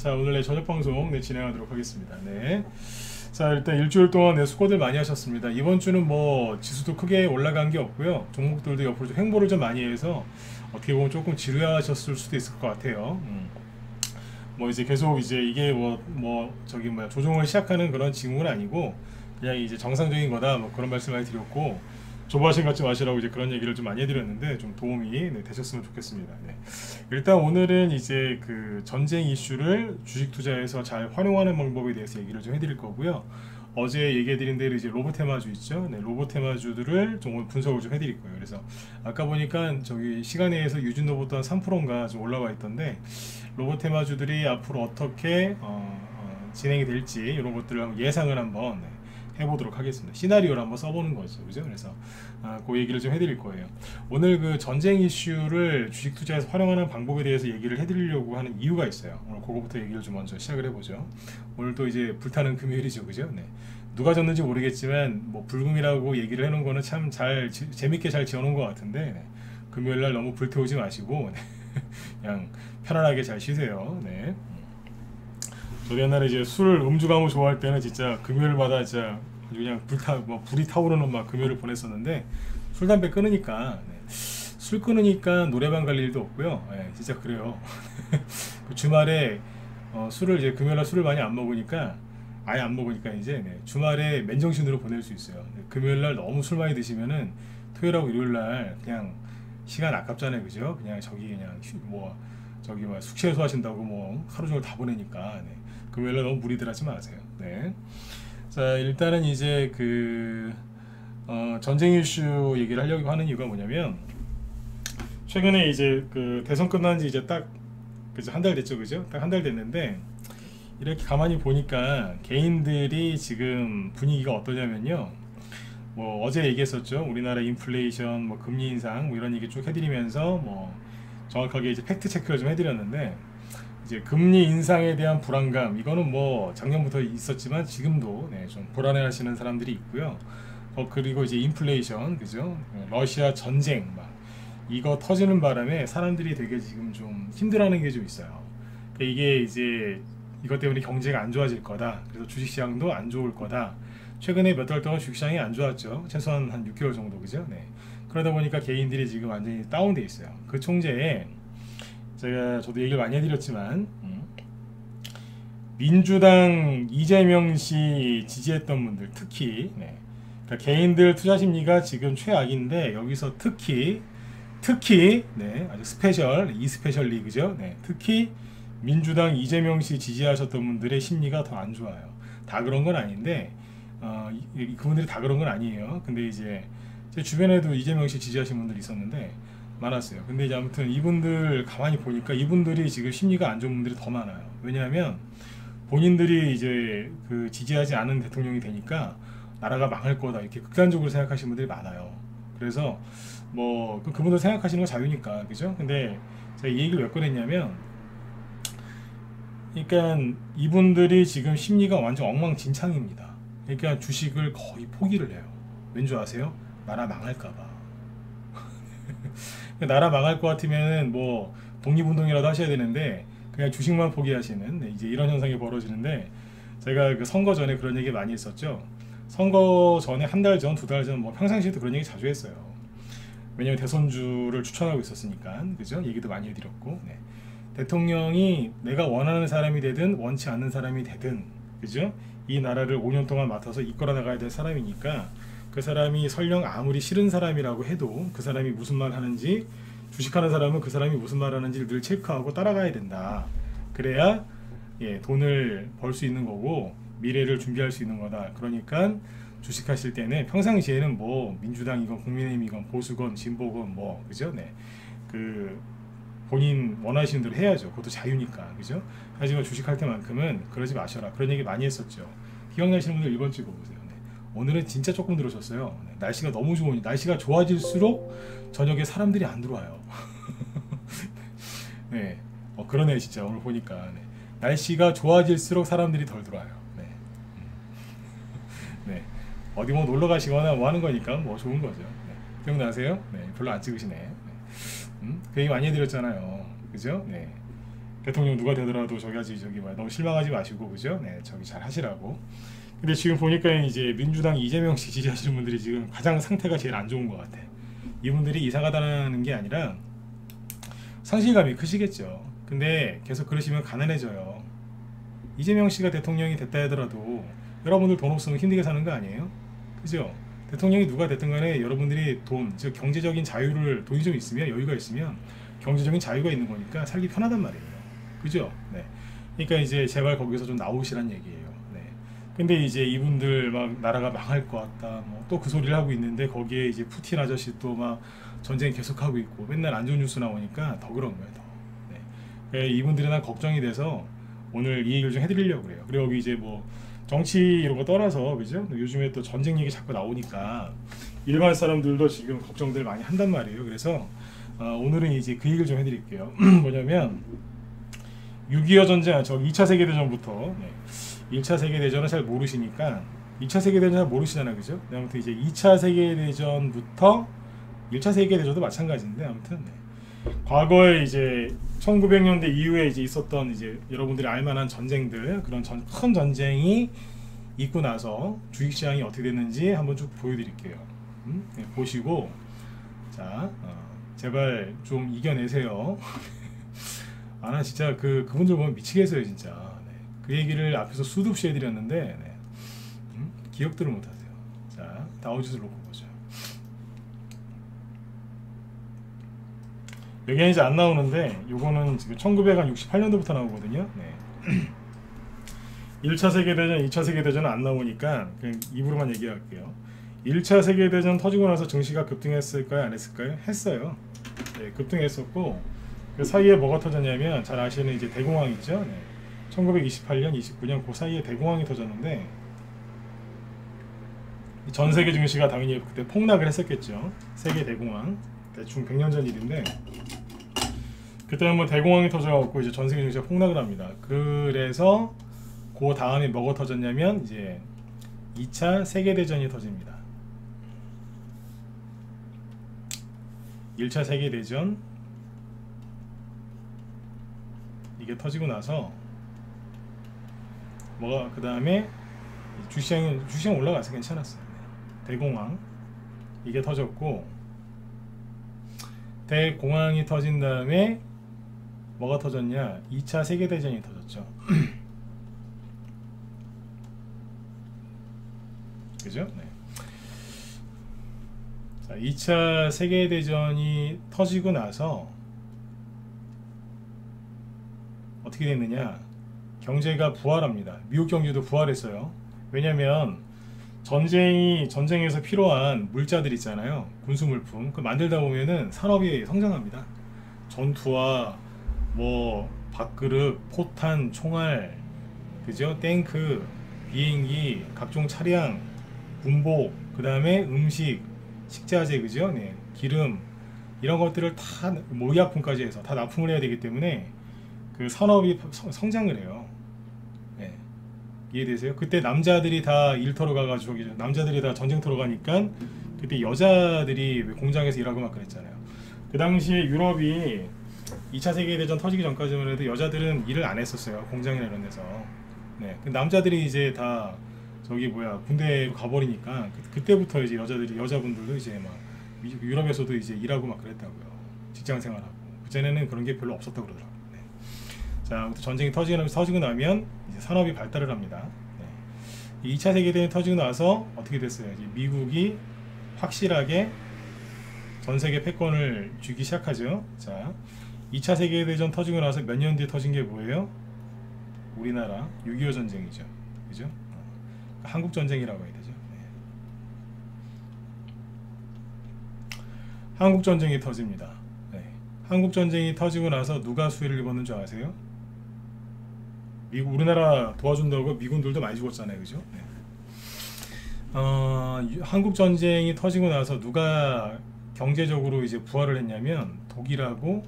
자, 오늘의 저녁 방송 진행하도록 하겠습니다. 네. 자, 일단 일주일 동안 수고들 많이 하셨습니다. 이번 주는 뭐 지수도 크게 올라간 게 없고요. 종목들도 옆으로 좀 횡보를 좀 많이 해서 어떻게 보면 조금 지루하셨을 수도 있을 것 같아요. 뭐 이제 계속 이제 이게 저기 뭐야 조정을 시작하는 그런 징후는 아니고 그냥 이제 정상적인 거다 뭐 그런 말씀 많이 드렸고, 조바심 갖지 마시라고 이제 그런 얘기를 좀 많이 해드렸는데 좀 도움이 되셨으면 좋겠습니다. 네. 일단 오늘은 이제 그 전쟁 이슈를 주식 투자에서 잘 활용하는 방법에 대해서 얘기를 좀 해드릴 거고요. 어제 얘기해드린 대로 이제 로봇 테마주 있죠. 네, 로봇 테마주들을 좀 오늘 분석을 좀 해드릴 거예요. 그래서 아까 보니까 저기 시간에서 유진로봇도 한 3%인가 좀 올라와 있던데, 로봇 테마주들이 앞으로 어떻게 진행이 될지 이런 것들을 한번 예상을 한번 해보도록 하겠습니다. 시나리오를 한번 써보는 거죠, 그죠? 그래서 그 얘기를 좀 해드릴 거예요. 오늘 그 전쟁 이슈를 주식 투자에서 활용하는 방법에 대해서 얘기를 해드리려고 하는 이유가 있어요. 오늘 그거부터 얘기를 좀 먼저 시작을 해보죠. 오늘 또 이제 불타는 금요일이죠, 그죠? 네. 누가 졌는지 모르겠지만 뭐 불금이라고 얘기를 해놓은 거는 참 잘 재밌게 잘 지어놓은 것 같은데, 네. 금요일날 너무 불태우지 마시고 그냥 편안하게 잘 쉬세요. 네. 저도 옛날에 이제 술 음주 가무 좋아할 때는 진짜 금요일마다 진짜 아주 그냥 불이 타오르는 막 금요일을 보냈었는데, 술 담배 끊으니까 술 끊으니까 노래방 갈 일도 없고요. 진짜 그래요. 그 주말에 술을 이제 금요일날 술을 많이 안 먹으니까 아예 안 먹으니까 이제 주말에 맨정신으로 보낼 수 있어요. 금요일날 너무 술 많이 드시면은 토요일하고 일요일날 그냥 시간 아깝잖아요, 그죠? 그냥 그냥 저기 숙취해소 하신다고 뭐 하루 종일 다 보내니까 금요일날 너무 무리들 하지 마세요. 네. 자, 일단은 이제 그 전쟁 이슈 얘기를 하려고 하는 이유가 뭐냐면, 최근에 이제 그 대선 끝난 지 이제 딱 그죠, 한 달 됐죠, 그죠? 딱 한 달 됐는데 이렇게 가만히 보니까 개인들이 지금 분위기가 어떠냐면요. 뭐 어제 얘기했었죠. 우리나라 인플레이션, 뭐 금리 인상, 뭐 이런 얘기 쭉 해드리면서 뭐 정확하게 이제 팩트 체크를 좀 해드렸는데, 이제 금리 인상에 대한 불안감, 이거는 뭐 작년부터 있었지만 지금도 좀 불안해하시는 사람들이 있고요. 그리고 이제 인플레이션, 그죠? 러시아 전쟁 막 이거 터지는 바람에 사람들이 되게 지금 좀 힘들어하는 게 좀 있어요. 그러니까 이게 이제 이것 때문에 경제가 안 좋아질 거다. 그래서 주식시장도 안 좋을 거다. 최근에 몇 달 동안 주식시장이 안 좋았죠. 최소한 한 6개월 정도, 그죠? 네. 그러다 보니까 개인들이 지금 완전히 다운돼 있어요. 그 총재에 저도 얘기를 많이 해드렸지만 민주당 이재명 씨 지지했던 분들, 특히 그러니까 개인들 투자 심리가 지금 최악인데, 여기서 특히 아주 이 스페셜 리그죠. 특히 민주당 이재명 씨 지지하셨던 분들의 심리가 더 안 좋아요. 다 그런 건 아닌데 그분들이 다 그런 건 아니에요. 근데 이제 제 주변에도 이재명 씨 지지하신 분들이 있었는데 많았어요. 근데 이제 아무튼 이분들 가만히 보니까 이분들이 지금 심리가 안 좋은 분들이 더 많아요. 왜냐하면 본인들이 이제 그 지지하지 않은 대통령이 되니까 나라가 망할 거다 이렇게 극단적으로 생각하시는 분들이 많아요. 그래서 뭐 그분들 생각하시는 건 자유니까, 그죠? 근데 제가 이 얘기를 왜 꺼냈냐면, 그러니까 이분들이 지금 심리가 완전 엉망진창입니다. 그러니까 주식을 거의 포기를 해요. 왠 줄 아세요? 나라 망할까봐. 나라 망할 것 같으면은 뭐 독립운동이라도 하셔야 되는데 그냥 주식만 포기하시는 이제 이런 현상이 벌어지는데, 제가 그 선거 전에 그런 얘기 많이 했었죠. 선거 전에 한 달 전, 두 달 전 뭐 평상시에도 그런 얘기 자주 했어요. 왜냐면 대선주를 추천하고 있었으니까, 그죠? 얘기도 많이 해드렸고, 대통령이 내가 원하는 사람이 되든 원치 않는 사람이 되든, 그죠? 이 나라를 5년 동안 맡아서 이끌어 나가야 될 사람이니까, 그 사람이 설령 아무리 싫은 사람이라고 해도 그 사람이 무슨 말 하는지, 주식하는 사람은 그 사람이 무슨 말 하는지를 늘 체크하고 따라가야 된다. 그래야 돈을 벌 수 있는 거고 미래를 준비할 수 있는 거다. 그러니까 주식하실 때는 평상시에는 뭐 민주당이건 국민의힘이건 보수건 진보건 뭐, 그죠? 그 본인 원하시는 대로 해야죠. 그것도 자유니까, 그죠? 하지만 주식할 때만큼은 그러지 마셔라. 그런 얘기 많이 했었죠. 기억나시는 분들 1번 찍어보세요. 오늘은 진짜 조금 들어섰어요. 날씨가 너무 좋으니, 날씨가 좋아질수록 저녁에 사람들이 안 들어와요. 그러네 진짜. 오늘 보니까 날씨가 좋아질수록 사람들이 덜 들어와요. 어디 뭐 놀러 가시거나 뭐 하는 거니까 뭐 좋은 거죠. 기억나세요? 별로 안 찍으시네. 그 얘기 많이 해드렸잖아요, 그죠? 대통령 누가 되더라도 저기 뭐야 너무 실망하지 마시고 그죠? 네, 저기 잘 하시라고. 근데 지금 보니까 이제 민주당 이재명 씨 지지하시는 분들이 지금 가장 상태가 제일 안 좋은 것 같아. 이분들이 이사 가다는 게 아니라 상실감이 크시겠죠. 근데 계속 그러시면 가난해져요. 이재명 씨가 대통령이 됐다 하더라도 여러분들 돈 없으면 힘들게 사는 거 아니에요? 그죠? 대통령이 누가 됐든 간에 여러분들이 돈, 즉 경제적인 자유를, 돈이 좀 있으면, 여유가 있으면 경제적인 자유가 있는 거니까 살기 편하단 말이에요. 그죠? 네. 그러니까 이제 제발 거기서 좀 나오시란 얘기예요. 네. 근데 이제 이분들 막 나라가 망할 것 같다, 뭐 또 그 소리를 하고 있는데 거기에 이제 푸틴 아저씨 또 막 전쟁 계속하고 있고 맨날 안 좋은 뉴스 나오니까 더 그런 거예요. 더. 네. 그러니까 이분들이 난 걱정이 돼서 오늘 이 얘기를 좀 해드리려고 그래요. 그리고 여기 이제 뭐 정치 이런 거 떠나서 그죠? 요즘에 또 전쟁 얘기 자꾸 나오니까 일반 사람들도 지금 걱정들 많이 한단 말이에요. 그래서 오늘은 이제 그 얘기를 좀 해드릴게요. 뭐냐면 6.25 전쟁, 저 2차 세계대전부터 1차 세계대전은 잘 모르시니까 2차 세계대전 잘 모르시잖아요. 그죠? 네, 아무튼 이제 2차 세계대전부터 1차 세계대전도 마찬가지인데 아무튼 과거에 이제 1900년대 이후에 이제 있었던 이제 여러분들이 알만한 전쟁들 그런 큰 전쟁이 있고 나서 주식시장이 어떻게 됐는지 한번 쭉 보여드릴게요. 네, 보시고 자 제발 좀 이겨내세요. 아 나 진짜 그분들 보면 미치겠어요 진짜. 네, 그 얘기를 앞에서 수도 없이 해드렸는데 네, 기억들을 못하세요. 자 다우지수를 놓고 보죠. 여기는 이제 안 나오는데 요거는 지금 1968년도부터 나오거든요. 네. 1차 세계대전, 2차 세계대전은 안 나오니까 그냥 입으로만 얘기할게요. 1차 세계대전 터지고 나서 증시가 급등했을까요? 안 했을까요? 했어요. 네, 급등했었고 그 사이에 뭐가 터졌냐면 잘 아시는 이제 대공황 있죠? 네. 1928년, 29년 그 사이에 대공황이 터졌는데 전 세계 증시가 당연히 그때 폭락을 했었겠죠. 세계 대공황. 대충 100년 전 일인데 그때 한번 대공황이 터져갖고 이제 전 세계 증시가 폭락을 합니다. 그래서 그 다음에 뭐가 터졌냐면 이제 2차 세계대전이 터집니다. 1차 세계대전 이게 터지고 나서 뭐가 그 다음에 주시장 올라가서 괜찮았어요. 대공황 이게 터졌고 대공황이 터진 다음에 뭐가 터졌냐? 2차 세계대전이 터졌죠. 그죠? 네. 자, 2차 세계대전이 터지고 나서 어떻게 됐느냐? 경제가 부활합니다. 미국 경제도 부활했어요. 왜냐면 전쟁에서 필요한 물자들 있잖아요. 군수물품. 그 만들다 보면은 산업이 성장합니다. 전투와 뭐 밥그릇, 포탄, 총알, 그죠? 탱크, 비행기, 각종 차량, 군복, 그 다음에 음식, 식자재, 그죠? 네, 기름 이런 것들을 다 의약품까지 해서 다 납품을 해야 되기 때문에 그 산업이 성장을 해요. 네. 이해되세요? 그때 남자들이 다 일터로 가가지고 남자들이 다 전쟁터로 가니까 그때 여자들이 공장에서 일하고 막 그랬잖아요. 그 당시에 유럽이 2차 세계대전 터지기 전까지만 해도 여자들은 일을 안 했었어요. 공장이나 이런 데서. 네. 그 남자들이 이제 다 저기 뭐야 군대로 가버리니까 그때부터 이제 여자분들도 이제 막 유럽에서도 이제 일하고 막 그랬다고요. 직장 생활하고. 그전에는 그런 게 별로 없었다고 그러더라고요. 네. 자, 전쟁이 터지고 나면 이제 산업이 발달을 합니다. 네. 2차 세계대전이 터지고 나서 어떻게 됐어요? 이제 미국이 확실하게 전 세계 패권을 쥐기 시작하죠. 자, 2차 세계대전 터지고 나서 몇 년 뒤에 터진 게 뭐예요? 우리나라 6.25 전쟁이죠. 그죠? 한국 전쟁이라고 해야 되죠. 네. 한국 전쟁이 터집니다. 네. 한국 전쟁이 터지고 나서 누가 수혜를 입었는 줄 아세요? 우리나라 도와준다고 미군들도 많이 죽었잖아요. 그죠? 네. 한국 전쟁이 터지고 나서 누가 경제적으로 이제 부활을 했냐면 독일하고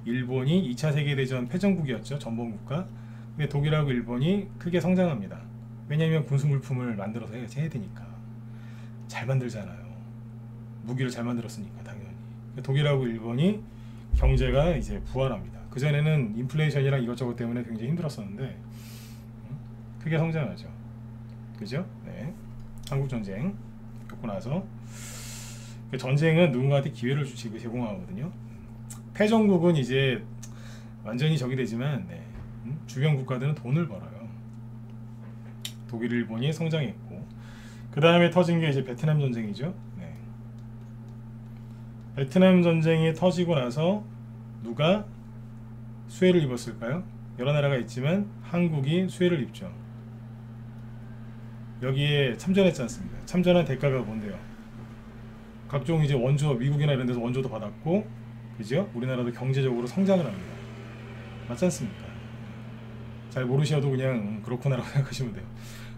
일본이 2차 세계대전 패전국이었죠. 전범국가. 근데 독일하고 일본이 크게 성장합니다. 왜냐면 군수물품을 만들어서 해야 되니까. 잘 만들잖아요. 무기를 잘 만들었으니까 당연히. 독일하고 일본이 경제가 이제 부활합니다. 그전에는 인플레이션이랑 이것저것 때문에 굉장히 힘들었었는데 크게 성장하죠. 그죠? 네. 한국전쟁 겪고 나서 전쟁은 누군가한테 기회를 제공하거든요. 패전국은 이제 완전히 적이 되지만 네. 주변 국가들은 돈을 벌어요. 독일, 일본이 성장했고 그 다음에 터진 게 이제 베트남 전쟁이죠. 네. 베트남 전쟁이 터지고 나서 누가 수혜를 입었을까요? 여러 나라가 있지만 한국이 수혜를 입죠. 여기에 참전했지 않습니까? 참전한 대가가 뭔데요? 각종 이제 원조, 미국이나 이런 데서 원조도 받았고, 그죠? 우리나라도 경제적으로 성장을 합니다. 맞지 않습니까? 잘 모르셔도 그냥 그렇구나라고 생각하시면 돼요.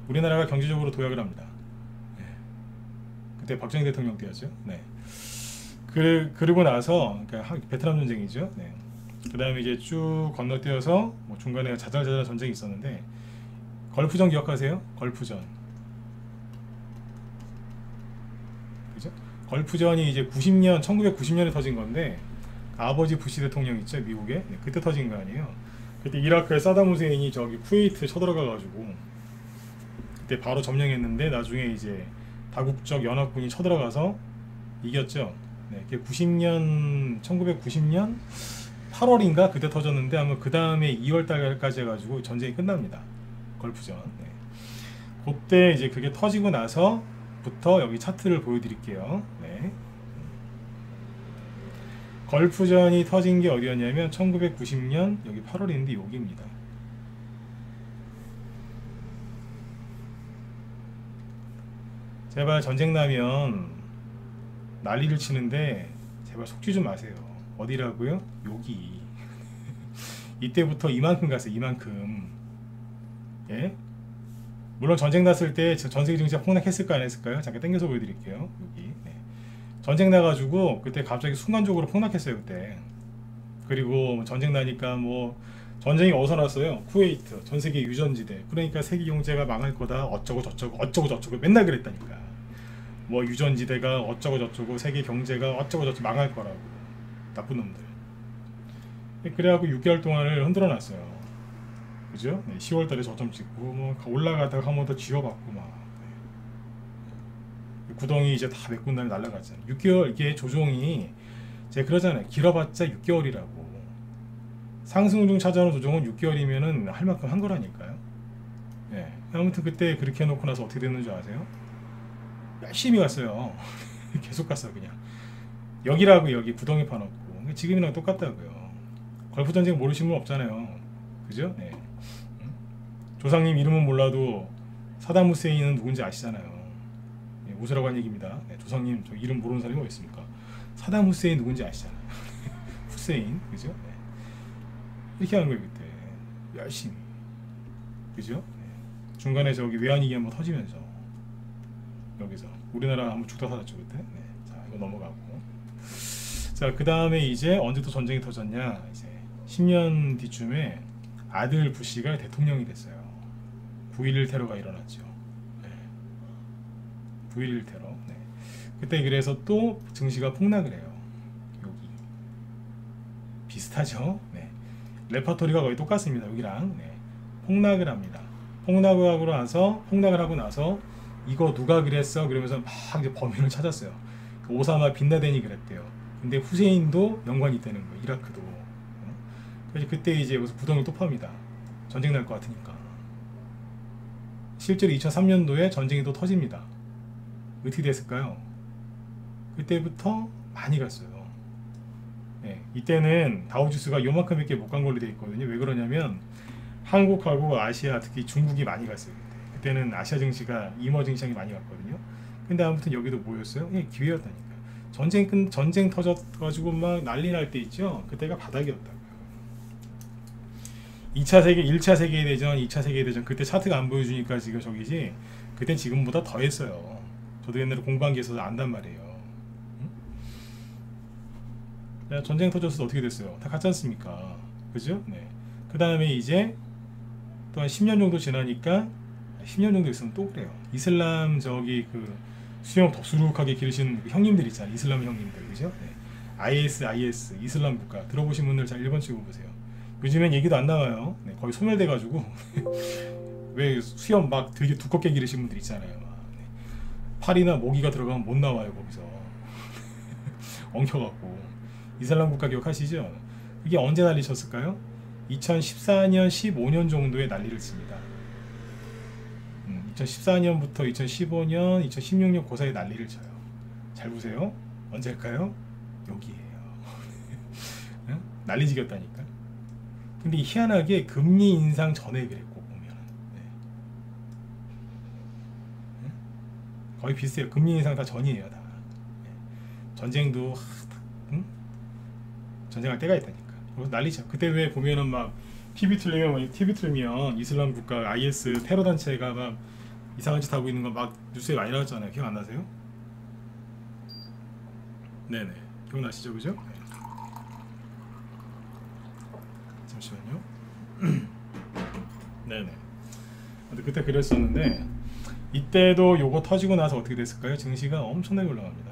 우리나라가 경제적으로 도약을 합니다. 네. 그때 박정희 대통령 때였죠. 네. 그러고 나서 그러니까 베트남 전쟁이죠. 네. 그 다음에 이제 쭉 건너뛰어서 뭐 중간에 자잘자잘 전쟁이 있었는데 걸프전 기억하세요? 걸프전. 그죠? 걸프전이 이제 1990년에 터진 건데 아버지 부시 대통령 있죠, 미국에. 네, 그때 터진 거 아니에요. 그때 이라크에 사담 후세인이 저기 쿠웨이트 쳐들어가 가지고 그때 바로 점령했는데 나중에 이제 다국적 연합군이 쳐들어가서 이겼죠. 네, 그게 1990년 8월인가 그때 터졌는데 아마 그 다음에 2월달까지 해가지고 전쟁이 끝납니다. 걸프전. 네. 그때 이제 그게 터지고 나서부터 여기 차트를 보여드릴게요. 네. 걸프전이 터진 게 어디였냐면 1990년 여기 8월인데 여기입니다. 제발 전쟁 나면 난리를 치는데 제발 속지 좀 마세요. 어디라고요? 여기. 이때부터 이만큼 갔어요. 이만큼. 예? 물론 전쟁 났을 때 전세계 증시가 폭락했을까 안 했을까요? 잠깐 당겨서 보여드릴게요. 여기. 네. 전쟁 나가지고 그때 갑자기 순간적으로 폭락했어요. 그때. 그리고 전쟁 나니까 뭐 전쟁이 어디서 났어요? 쿠웨이트. 전세계 유전지대. 그러니까 세계 경제가 망할 거다. 어쩌고 저쩌고 맨날 그랬다니까. 뭐 유전지대가 어쩌고 저쩌고 세계 경제가 어쩌고 저쩌고 망할 거라고. 나쁜 놈들. 그래갖고 6개월 동안을 흔들어 놨어요. 그죠? 네, 10월달에 저점 찍고 뭐 올라가다가 한 번 더 쥐어받고 막 네. 구덩이 이제 다 메꾼 다음에 날아갔잖아요. 6개월 이게 조정이 제가 그러잖아요. 길어봤자 6개월이라고. 상승 중 찾아오는 조정은 6개월이면은 할 만큼 한 거라니까요. 네. 아무튼 그때 그렇게 해놓고 나서 어떻게 됐는 줄 아세요? 열심히 갔어요. 계속 갔어요. 그냥 여기라고 여기 구덩이 파놓고 지금이랑 똑같다고요. 걸프 전쟁 모르시는 분 없잖아요. 그죠? 네. 조상님 이름은 몰라도 사담 후세인은 누군지 아시잖아요. 네, 웃으라고 한 얘기입니다. 네, 조상님 저 이름 모르는 사람이 어디 있습니까? 사담 후세인 누군지 아시잖아요. 후세인, 그죠? 네. 이렇게 하는 거예요 그때. 열심히. 그죠? 네. 중간에 저기 외환위기 한번 터지면서 여기서 우리나라 한번 죽다 살았죠 그때. 네. 자 이거 넘어가고. 자, 그 다음에 이제 언제 또 전쟁이 터졌냐? 이제 10년 뒤쯤에 아들 부시가 대통령이 됐어요. 9.11 테러가 일어났죠. 네. 9.11 테러. 네. 그때 그래서 또 증시가 폭락을 해요. 여기 비슷하죠? 네. 레퍼토리가 거의 똑같습니다. 여기랑 네. 폭락을 합니다. 폭락을 하고 나서 이거 누가 그랬어? 그러면서 막 이제 범인을 찾았어요. 그 오사마 빈라덴이 그랬대요. 근데 후세인도 연관이 있다는 거예요. 이라크도. 그래서 그때 이제 여기서 구덩이를 또 팝니다. 전쟁 날 것 같으니까. 실제로 2003년도에 전쟁이 또 터집니다. 어떻게 됐을까요? 그때부터 많이 갔어요. 네, 이때는 다우지수가 요만큼밖에 못 간 걸로 되어 있거든요. 왜 그러냐면 한국하고 아시아, 특히 중국이 많이 갔어요. 그때는 아시아 증시가 이머징 시장이 많이 갔거든요. 근데 아무튼 여기도 뭐였어요? 예, 기회였다니까. 전쟁 터져가지고 막 난리 날 때 있죠. 그때가 바닥이었다고요. 1차 세계대전, 2차 세계대전 그때 차트가 안 보여주니까 지금 저기지. 그땐 지금보다 더 했어요. 저도 옛날에 공부한 게 있어서 안단 말이에요. 응? 전쟁 터졌을 때 어떻게 됐어요? 다 갔지 않습니까? 그죠? 네. 그 다음에 이제 또 한 10년 정도 지나니까 10년 정도 있으면 또 그래요. 이슬람 저기 그 수염 덥수룩하게 기르신 형님들 있잖아요. 이슬람 형님들, 그죠? 네. IS, 이슬람 국가 들어보신 분들 잘 1번 찍어보세요. 요즘엔 얘기도 안 나와요. 네, 거의 소멸돼가지고 왜 수염 막 되게 두껍게 기르신 분들 있잖아요. 막, 네. 팔이나 모기가 들어가면 못 나와요 거기서. 엉켜갖고. 이슬람 국가 기억하시죠? 이게 언제 난리 쳤을까요? 2014년, 15년 정도에 난리를 칩니다. 2014년부터 2015년, 2016년 그 사이에 난리를 쳐요. 잘 보세요. 언제일까요? 여기에요. 응? 난리 지겼다니까. 근데 희한하게 금리 인상 전에 그랬고 보면 응? 거의 비슷해요. 금리 인상 다 전이에요. 다. 전쟁도 응? 전쟁할 때가 있다니까. 그래서 난리죠. 그때 왜 보면은 막 TV 틀면 이슬람 국가 IS 테러 단체가 막 이상한 짓 하고 있는 거 막 뉴스에 많이 나왔잖아요. 기억 안 나세요? 네네. 기억나시죠? 그죠? 네. 잠시만요. 네네. 근데 그때 그랬었는데 이때도 요거 터지고 나서 어떻게 됐을까요? 증시가 엄청나게 올라갑니다.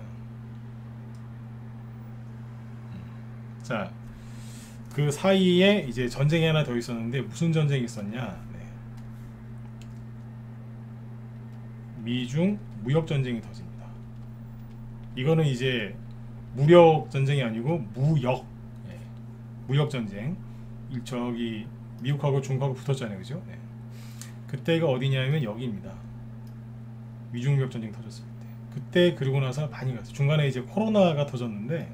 자, 그 사이에 이제 전쟁이 하나 더 있었는데 무슨 전쟁이 있었냐? 네. 미중 무역 전쟁이 터집니다. 이거는 이제 무력 전쟁이 아니고 무역, 네. 무역 전쟁. 저기 미국하고 중국하고 붙었잖아요, 그죠? 네. 그때가 어디냐면 여기입니다. 미중 무역 전쟁 터졌을 때. 그때 그러고 나서 많이 갔어요. 중간에 이제 코로나가 터졌는데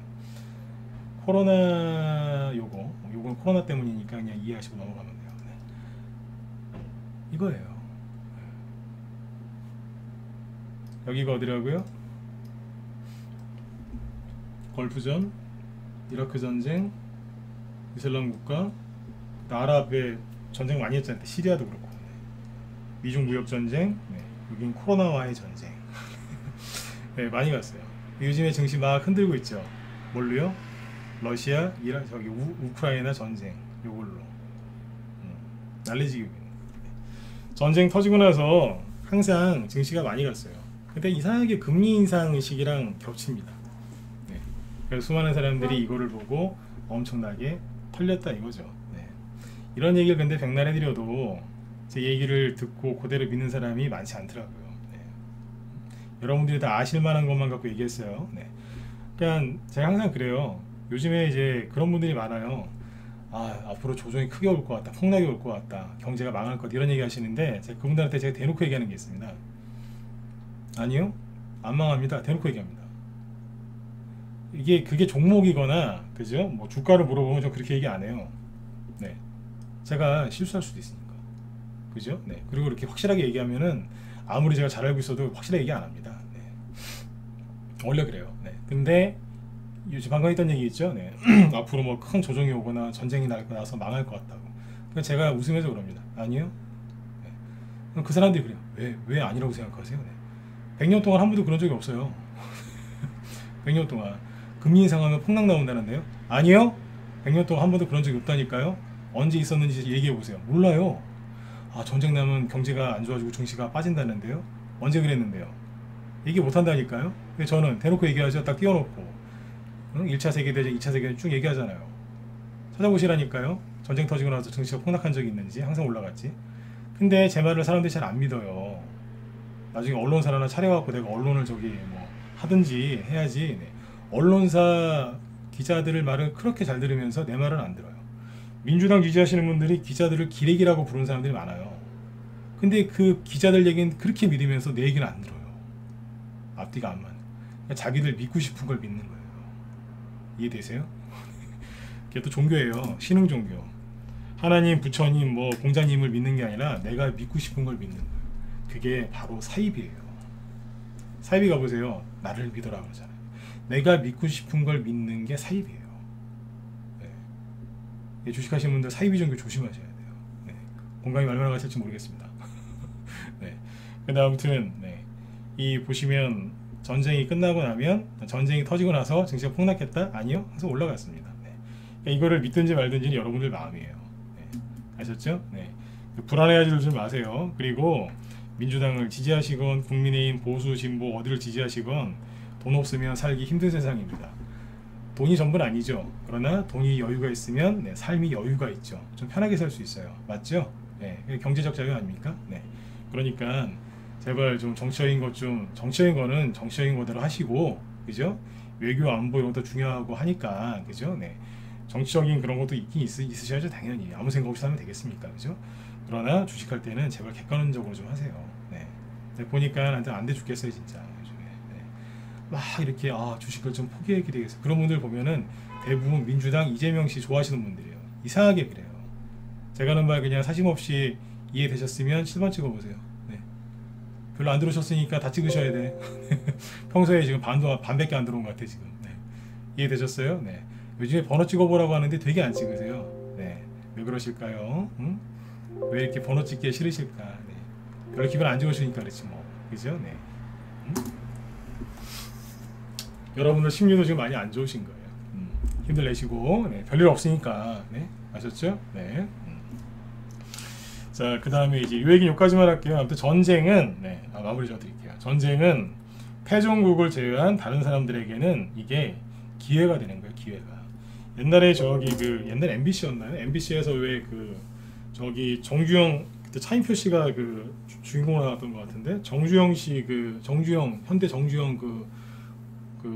요건 코로나 때문이니까 그냥 이해하시고 넘어가면 돼요. 네. 이거예요. 여기가 어디라고요? 걸프전, 이라크 전쟁, 이슬람 국가, 아랍에 전쟁 많이 했잖아요. 시리아도 그렇고. 네. 미중 무역 전쟁, 네. 여긴 코로나와의 전쟁. 네, 많이 갔어요. 요즘에 증시 막 흔들고 있죠. 뭘로요? 러시아, 저기 우크라이나 전쟁 요걸로 난리지기고 있는. 전쟁 터지고 나서 항상 증시가 많이 갔어요. 근데 이상하게 금리 인상 시기랑 겹칩니다. 네. 그래서 수많은 사람들이 이거를 보고 엄청나게 털렸다 이거죠. 네. 이런 얘기를 근데 백날 해드려도 제 얘기를 듣고 그대로 믿는 사람이 많지 않더라고요. 네. 여러분들이 다 아실 만한 것만 갖고 얘기했어요. 네. 그러니까 제가 항상 그래요. 요즘에 이제 그런 분들이 많아요. 아, 앞으로 조정이 크게 올 것 같다, 폭락이 올 것 같다, 경제가 망할 것 같다 이런 얘기 하시는데 제가 그분들한테 제가 대놓고 얘기하는 게 있습니다. 아니요, 안 망합니다. 대놓고 얘기합니다. 그게 종목이거나 그죠? 뭐 주가를 물어보면 저 그렇게 얘기 안 해요. 네, 제가 실수할 수도 있으니까 그죠? 네, 그리고 이렇게 확실하게 얘기하면은 아무리 제가 잘 알고 있어도 확실하게 얘기 안 합니다. 네. 원래 그래요. 네, 근데 요즘 방금 했던 얘기 있죠. 네. 앞으로 뭐 큰 조정이 오거나 전쟁이 나서 망할 것 같다고. 그러니까 제가 웃으면서 그럽니다. 아니요. 네. 그 사람들이 그래요. 왜 아니라고 생각하세요? 네. 100년 동안 한 번도 그런 적이 없어요. 100년 동안 금리 인상하면 폭락 나온다는데요. 아니요. 100년 동안 한 번도 그런 적이 없다니까요. 언제 있었는지 얘기해 보세요. 몰라요. 아, 전쟁 나면 경제가 안 좋아지고 증시가 빠진다는데요. 언제 그랬는데요. 얘기 못 한다니까요. 근데 저는 대놓고 얘기하죠. 딱 띄워놓고 1차 세계대전, 2차 세계대전 쭉 얘기하잖아요. 찾아보시라니까요. 전쟁 터지고 나서 증시가 폭락한 적이 있는지, 항상 올라갔지. 근데 제 말을 사람들이 잘 안 믿어요. 나중에 언론사나 차려갖고 내가 언론을 저기 뭐 하든지 해야지. 네. 언론사 기자들을 말을 그렇게 잘 들으면서 내 말은 안 들어요. 민주당 지지하시는 분들이 기자들을 기레기라고 부르는 사람들이 많아요. 근데 그 기자들 얘기는 그렇게 믿으면서 내 얘기는 안 들어요. 앞뒤가 안 맞는. 그러니까 자기들 믿고 싶은 걸 믿는 거예요. 이해되세요? 그게 또 종교예요. 신흥 종교. 하나님, 부처님, 뭐 공자님을 믿는 게 아니라 내가 믿고 싶은 걸 믿는 거예요. 그게 바로 사입이에요. 사입이 가보세요. 나를 믿어라 그러잖아요. 내가 믿고 싶은 걸 믿는 게 사입이에요. 네. 주식하시는 분들 사이비 종교 조심하셔야 돼요. 네. 공감이 얼마나 가실지 모르겠습니다. 네. 근데 아무튼 네. 이 보시면 전쟁이 끝나고 나면 전쟁이 터지고 나서 증시가 폭락했다? 아니요. 항상 올라갔습니다. 네. 그러니까 이거를 믿든지 말든지는 여러분들 마음이에요. 네. 아셨죠? 네. 불안해하지 마세요. 그리고 민주당을 지지하시건 국민의힘 보수 진보 어디를 지지하시건 돈 없으면 살기 힘든 세상입니다. 돈이 전부는 아니죠. 그러나 돈이 여유가 있으면 네, 삶이 여유가 있죠. 좀 편하게 살 수 있어요. 맞죠? 네, 경제적 자유 아닙니까? 네. 그러니까 제발 좀 정치적인 정치적인 거는 정치적인 거대로 하시고, 그죠? 외교 안보 이런 것도 중요하고 하니까, 그죠? 네. 정치적인 그런 것도 있긴 있으셔야죠. 당연히 아무 생각 없이 하면 되겠습니까? 그죠? 그러나 주식할 때는 제발 객관적으로 좀 하세요. 네. 보니까 안 돼 죽겠어요 진짜 요즘에. 네. 막 이렇게 주식을 좀 포기하게 되겠어요. 그런 분들 보면은 대부분 민주당 이재명 씨 좋아하시는 분들이에요. 이상하게 그래요. 제가 하는 말 그냥 사심없이 이해되셨으면 7번 찍어보세요. 네. 별로 안 들으셨으니까 다 찍으셔야 돼. 평소에 지금 반밖에 안 들어온 것 같아 지금. 네. 이해되셨어요? 네. 요즘에 번호 찍어보라고 하는데 되게 안 찍으세요. 네. 왜 그러실까요? 응? 왜 이렇게 번호 찍기 싫으실까? 네. 별로 기분 안 좋으시니까 그렇지 뭐. 그죠? 네. 여러분들 심리도 지금 많이 안 좋으신 거예요. 힘들 내시고, 네. 별일 없으니까. 네. 아셨죠? 네. 자, 그 다음에 이제 요 얘기 여기까지만 할게요. 아무튼 전쟁은, 네. 마무리 좀 드릴게요. 전쟁은 패전국을 제외한 다른 사람들에게는 이게 기회가 되는 거예요. 기회가. 옛날에 옛날 MBC였나요? MBC에서 왜 저기 정주영, 그때 차인표 씨가 주인공으로 나왔던 것 같은데, 정주영 씨 현대 정주영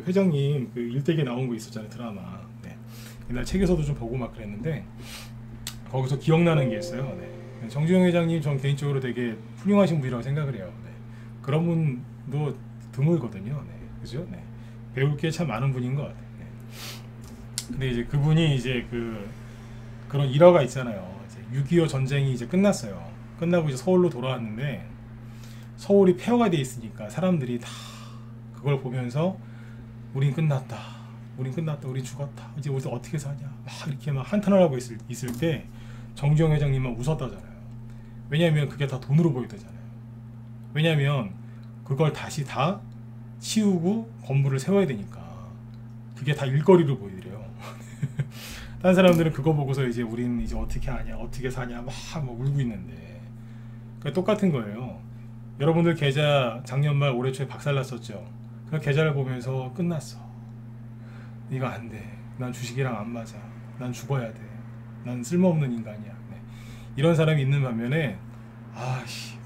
회장님 일대기에 나온 거 있었잖아요. 드라마. 네. 옛날 책에서도 좀 보고 막 그랬는데, 거기서 기억나는 게 있어요. 네. 정주영 회장님 전 개인적으로 되게 훌륭하신 분이라고 생각을 해요. 네. 그런 분도 드물거든요. 네. 그죠? 네. 배울 게 참 많은 분인 것 같아요. 네. 근데 이제 그분이 이제 그런 일화가 있잖아요. 6.25 전쟁이 이제 끝났어요. 끝나고 이제 서울로 돌아왔는데, 서울이 폐허가 돼 있으니까 사람들이 다 그걸 보면서 우린 끝났다, 우린 죽었다, 이제 우리서 어떻게 사냐, 막 이렇게 막 한탄을 하고 있을 때 정주영 회장님만 웃었다잖아요. 왜냐하면 그게 다 돈으로 보이더잖아요. 왜냐하면 그걸 다시 다 치우고 건물을 세워야 되니까 그게 다 일거리로 보이더래요. 다른 사람들은 그거 보고서 이제 우린 이제 어떻게 하냐, 어떻게 사냐 막 울고 있는데, 그러니까 똑같은 거예요. 여러분들 계좌 작년 말 올해 초에 박살났었죠. 그 계좌를 보면서 끝났어, 이거 안 돼, 난 주식이랑 안 맞아, 난 죽어야 돼, 난 쓸모없는 인간이야. 네. 이런 사람이 있는 반면에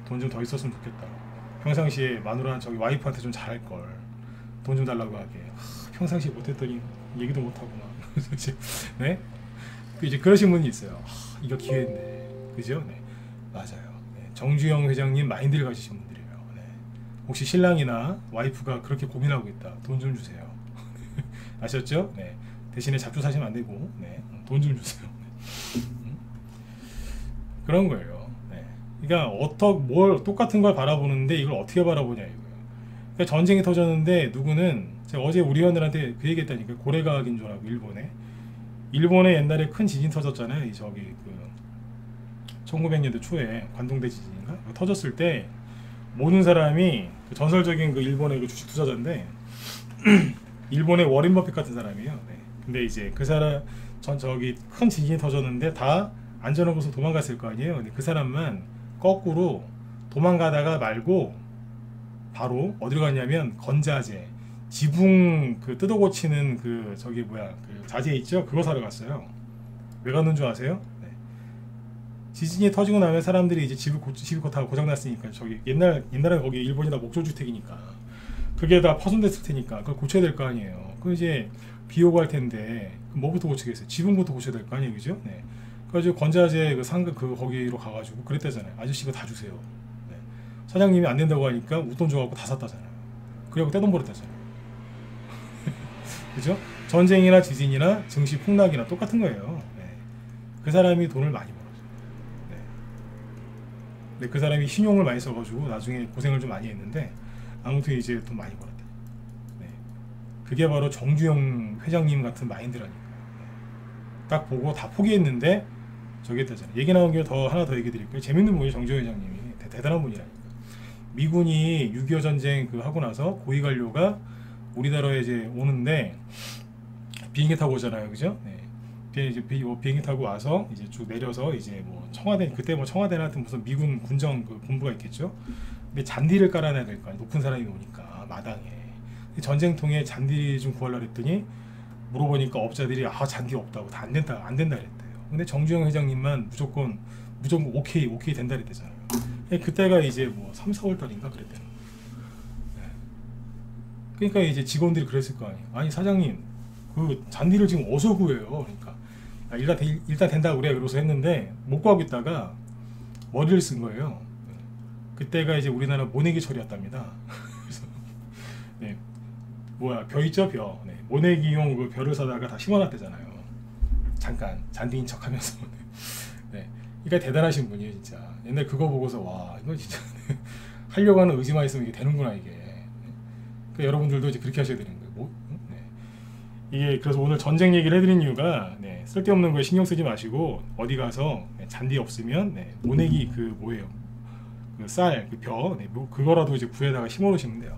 돈 좀 더 있었으면 좋겠다, 평상시에 마누라 와이프한테 좀 잘할 걸, 돈 좀 달라고 하게, 평상시에 못했더니 얘기도 못하고 막. 네? 이제 그러신 분이 있어요. 이거 기회인데, 그죠? 네, 맞아요. 네. 정주영 회장님 마인드를 가지신 분들이에요. 네. 혹시 신랑이나 와이프가 그렇게 고민하고 있다, 돈 좀 주세요. 아셨죠? 네. 대신에 잡초 사시면 안 되고, 네. 돈 좀 주세요. 그런 거예요. 네. 그러니까 똑같은 걸 바라보는데 이걸 어떻게 바라보냐 이거예요. 그러니까 전쟁이 터졌는데 누구는, 제가 어제 우리 회원들한테 그 얘기했다니까, 고레가 긴조라고, 일본에 옛날에 큰 지진 터졌잖아요. 1900년대 초에 관동대 지진인가 터졌을 때 모든 사람이 전설적인 일본의 주식 투자자인데 일본의 워렌 버핏 같은 사람이에요. 네. 근데 이제 그 사람 큰 지진이 터졌는데 다 안전한 곳으로 도망갔을 거 아니에요. 근데 그 사람만 거꾸로 도망가다가 말고 바로 어디로 갔냐면 건자재, 지붕 뜯어 고치는 자재 있죠? 그거 사러 갔어요. 왜 갔는 줄 아세요? 네. 지진이 터지고 나면 사람들이 이제 집이 다 고장났으니까, 옛날에 거기 일본이 다 목조주택이니까 그게 다 파손됐을 테니까 그걸 고쳐야 될 거 아니에요. 그 이제 비 오고 할 텐데 뭐부터 고치겠어요? 지붕부터 고쳐야 될 거 아니에요, 그죠? 네. 그래서 건자재 거기로 가가지고 그랬다잖아요. 아저씨 이거 다 주세요. 네. 사장님이 안 된다고 하니까 웃돈 줘갖고 다 샀다잖아요. 그리고 떼돈 버렸다잖아요. 그죠? 전쟁이나 지진이나 증시 폭락이나 똑같은 거예요. 네. 그 사람이 돈을 많이 벌었죠. 네. 근데 그 사람이 신용을 많이 써가지고 나중에 고생을 좀 많이 했는데 아무튼 이제 돈 많이 벌었다. 네. 그게 바로 정주영 회장님 같은 마인드라니까. 네. 딱 보고 다 포기했는데 저기 했다잖아요. 얘기 나온 김에 하나 더 얘기 드릴게요. 재밌는 분이 정주영 회장님이 대단한 분이라니까. 미군이 6.25 전쟁 하고 나서 고위 관료가 우리나라에 이제 오는데 비행기 타고 오잖아요, 그죠? 네. 비행기 타고 와서 이제 쭉 내려서 이제 그때 청와대나 하여튼 무슨 미군 군정 본부가 있겠죠. 근데 잔디를 깔아놔야 될 거 아니에요. 높은 사람이 오니까 마당에. 전쟁통에 잔디 좀 구하려고 했더니 물어보니까 업자들이 잔디 없다고 다 안 된다 그랬대요. 근데 정주영 회장님만 무조건 오케이 된다 그랬대잖아요. 그때가 이제 뭐 3, 4월 달인가 그랬대요. 네. 그러니까 이제 직원들이 그랬을 거 아니에요. 아니 사장님 그 잔디를 지금 어디서 구해요? 그러니까 일단 된다고 그래 그러고서 했는데 못 구하고 있다가 머리를 쓴 거예요. 네. 그때가 이제 우리나라 모내기철이었답니다. 그래서 네. 벼 있죠 벼. 네. 모내기용 그 벼를 사다가 다 심어놨대잖아요. 잠깐 잔디인 척하면서. 네. 그러니까 대단하신 분이에요 진짜. 옛날 그거 보고서 와 이거 진짜 하려고 하는 의지만 있으면 이게 되는구나 이게. 그러니까 여러분들도 이제 그렇게 하셔야 되는 거예요. 네. 이게 그래서 오늘 전쟁 얘기를 해드린 이유가 네. 쓸데없는 거에 신경 쓰지 마시고 어디 가서 네. 잔디 없으면 네. 모내기 그 뭐예요? 그 쌀, 그 벼, 네. 그거라도 이제 구에다가 심어 놓으시면 돼요.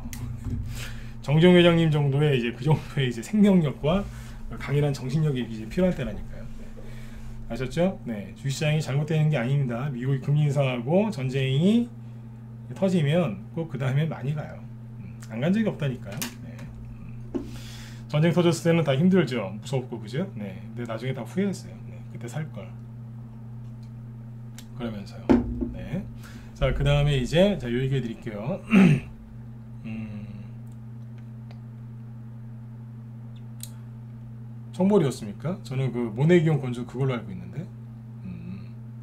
정정 회장님 정도의 이제 그 정도의 이제 생명력과 강인한 정신력이 이제 필요할 때라니까요. 네. 아셨죠? 네, 주시장이 잘못되는 게 아닙니다. 미국이 금리 인상하고 전쟁이 터지면 꼭 그 다음에 많이 가요. 안 간 적이 없다니까요. 네. 전쟁 터졌을 때는 다 힘들죠. 무섭고 그죠? 네. 근데 나중에 다 후회했어요. 네. 그때 살 걸. 그러면서요. 네. 자, 그 다음에 이제 요 얘기해 드릴게요. 청벌이었습니까? 저는 그 모내기용 건조 그걸로 알고 있는데.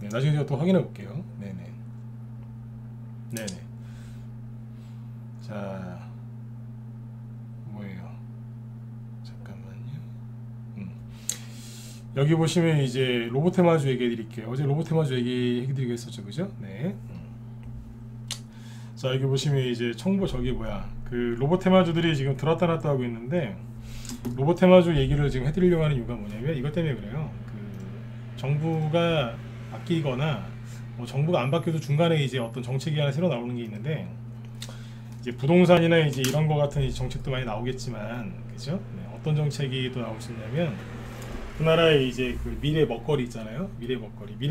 네, 나중에 제가 또 확인해 볼게요. 네네. 자, 뭐예요? 잠깐만요. 여기 보시면 이제 로보테마주 얘기해 드릴게요. 어제 로보테마주 얘기해 드리고 했었죠, 그죠? 네. 자, 여기 보시면 이제 그 로보테마주들이 지금 들었다 놨다 하고 있는데. 로보테마주 얘기를 지금 해드리려고 하는 이유가 뭐냐면 이것 때문에 그래요. 그 정부가 바뀌거나 뭐 정부가 안 바뀌어도 중간에 이제 어떤 정책이 하나 새로 나오는 게 있는데 이제 부동산이나 이제 이런 거 같은 정책도 많이 나오겠지만 그죠? 네, 어떤 정책이 또 나올 수 있냐면 그 나라의 이제 그 미래 먹거리 있잖아요. 미래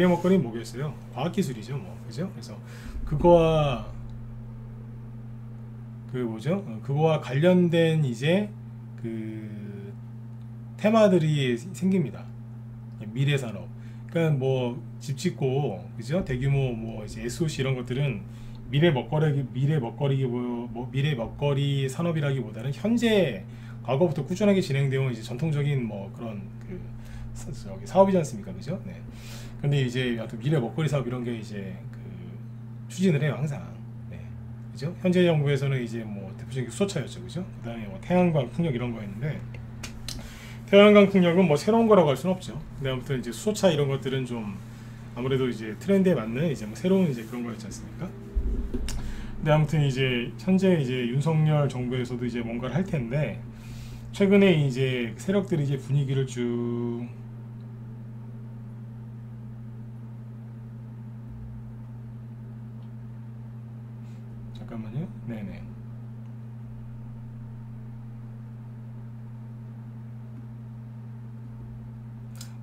먹거리는 뭐겠어요? 과학기술이죠, 뭐 그죠? 그래서 그거와 그거와 관련된 이제 그 테마들이 생깁니다. 미래 산업. 그러니까 뭐 집 짓고 그죠? 대규모 뭐 이제 SOC 이런 것들은 미래 먹거리 산업이라기보다는 현재 과거부터 꾸준하게 진행되어 온 이제 전통적인 뭐 그런 그 사업이지 않습니까, 그죠? 네. 근데 이제 어떤 미래 먹거리 사업 이런 게 이제 그 추진을 해요 항상. 네. 그죠? 현재 정부에서는 이제 뭐 대표적인 수소차였죠, 그죠? 그다음에 뭐 태양광, 풍력 이런 거였는데. 태양광 풍력은 뭐 새로운 거라고 할 수는 없죠. 근데 아무튼 이제 수소차 이런 것들은 좀 아무래도 이제 트렌드에 맞는 이제 뭐 새로운 이제 그런 거였지 않습니까? 근데 아무튼 이제 현재 이제 윤석열 정부에서도 이제 뭔가를 할 텐데 최근에 이제 세력들이 이제 분위기를 쭉 잠깐만요. 네네.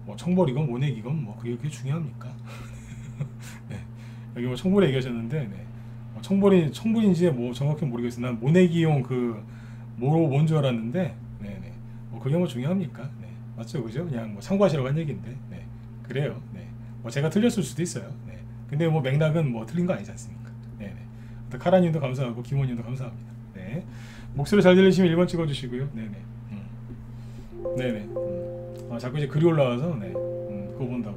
뭐 청벌이건 모내기건 뭐 그게 중요합니까? 네. 여기 뭐 청벌 얘기하셨는데 네. 청벌인지 뭐 정확히 모르겠어요. 난 모내기용 그 뭔 줄 알았는데 네네. 뭐 그게 뭐 중요합니까? 네. 맞죠, 그죠? 그냥 뭐 참고하시라고 한 얘기인데 네. 그래요. 네. 뭐 제가 틀렸을 수도 있어요. 네. 근데 뭐 맥락은 뭐 틀린 거 아니지 않습니까? 네네. 카라님도 감사하고 김원님도 감사합니다. 네. 목소리 잘 들리시면 1번 찍어주시고요. 네네. 네네. 자꾸 이제 글이 올라와서 네, 그거 본다고.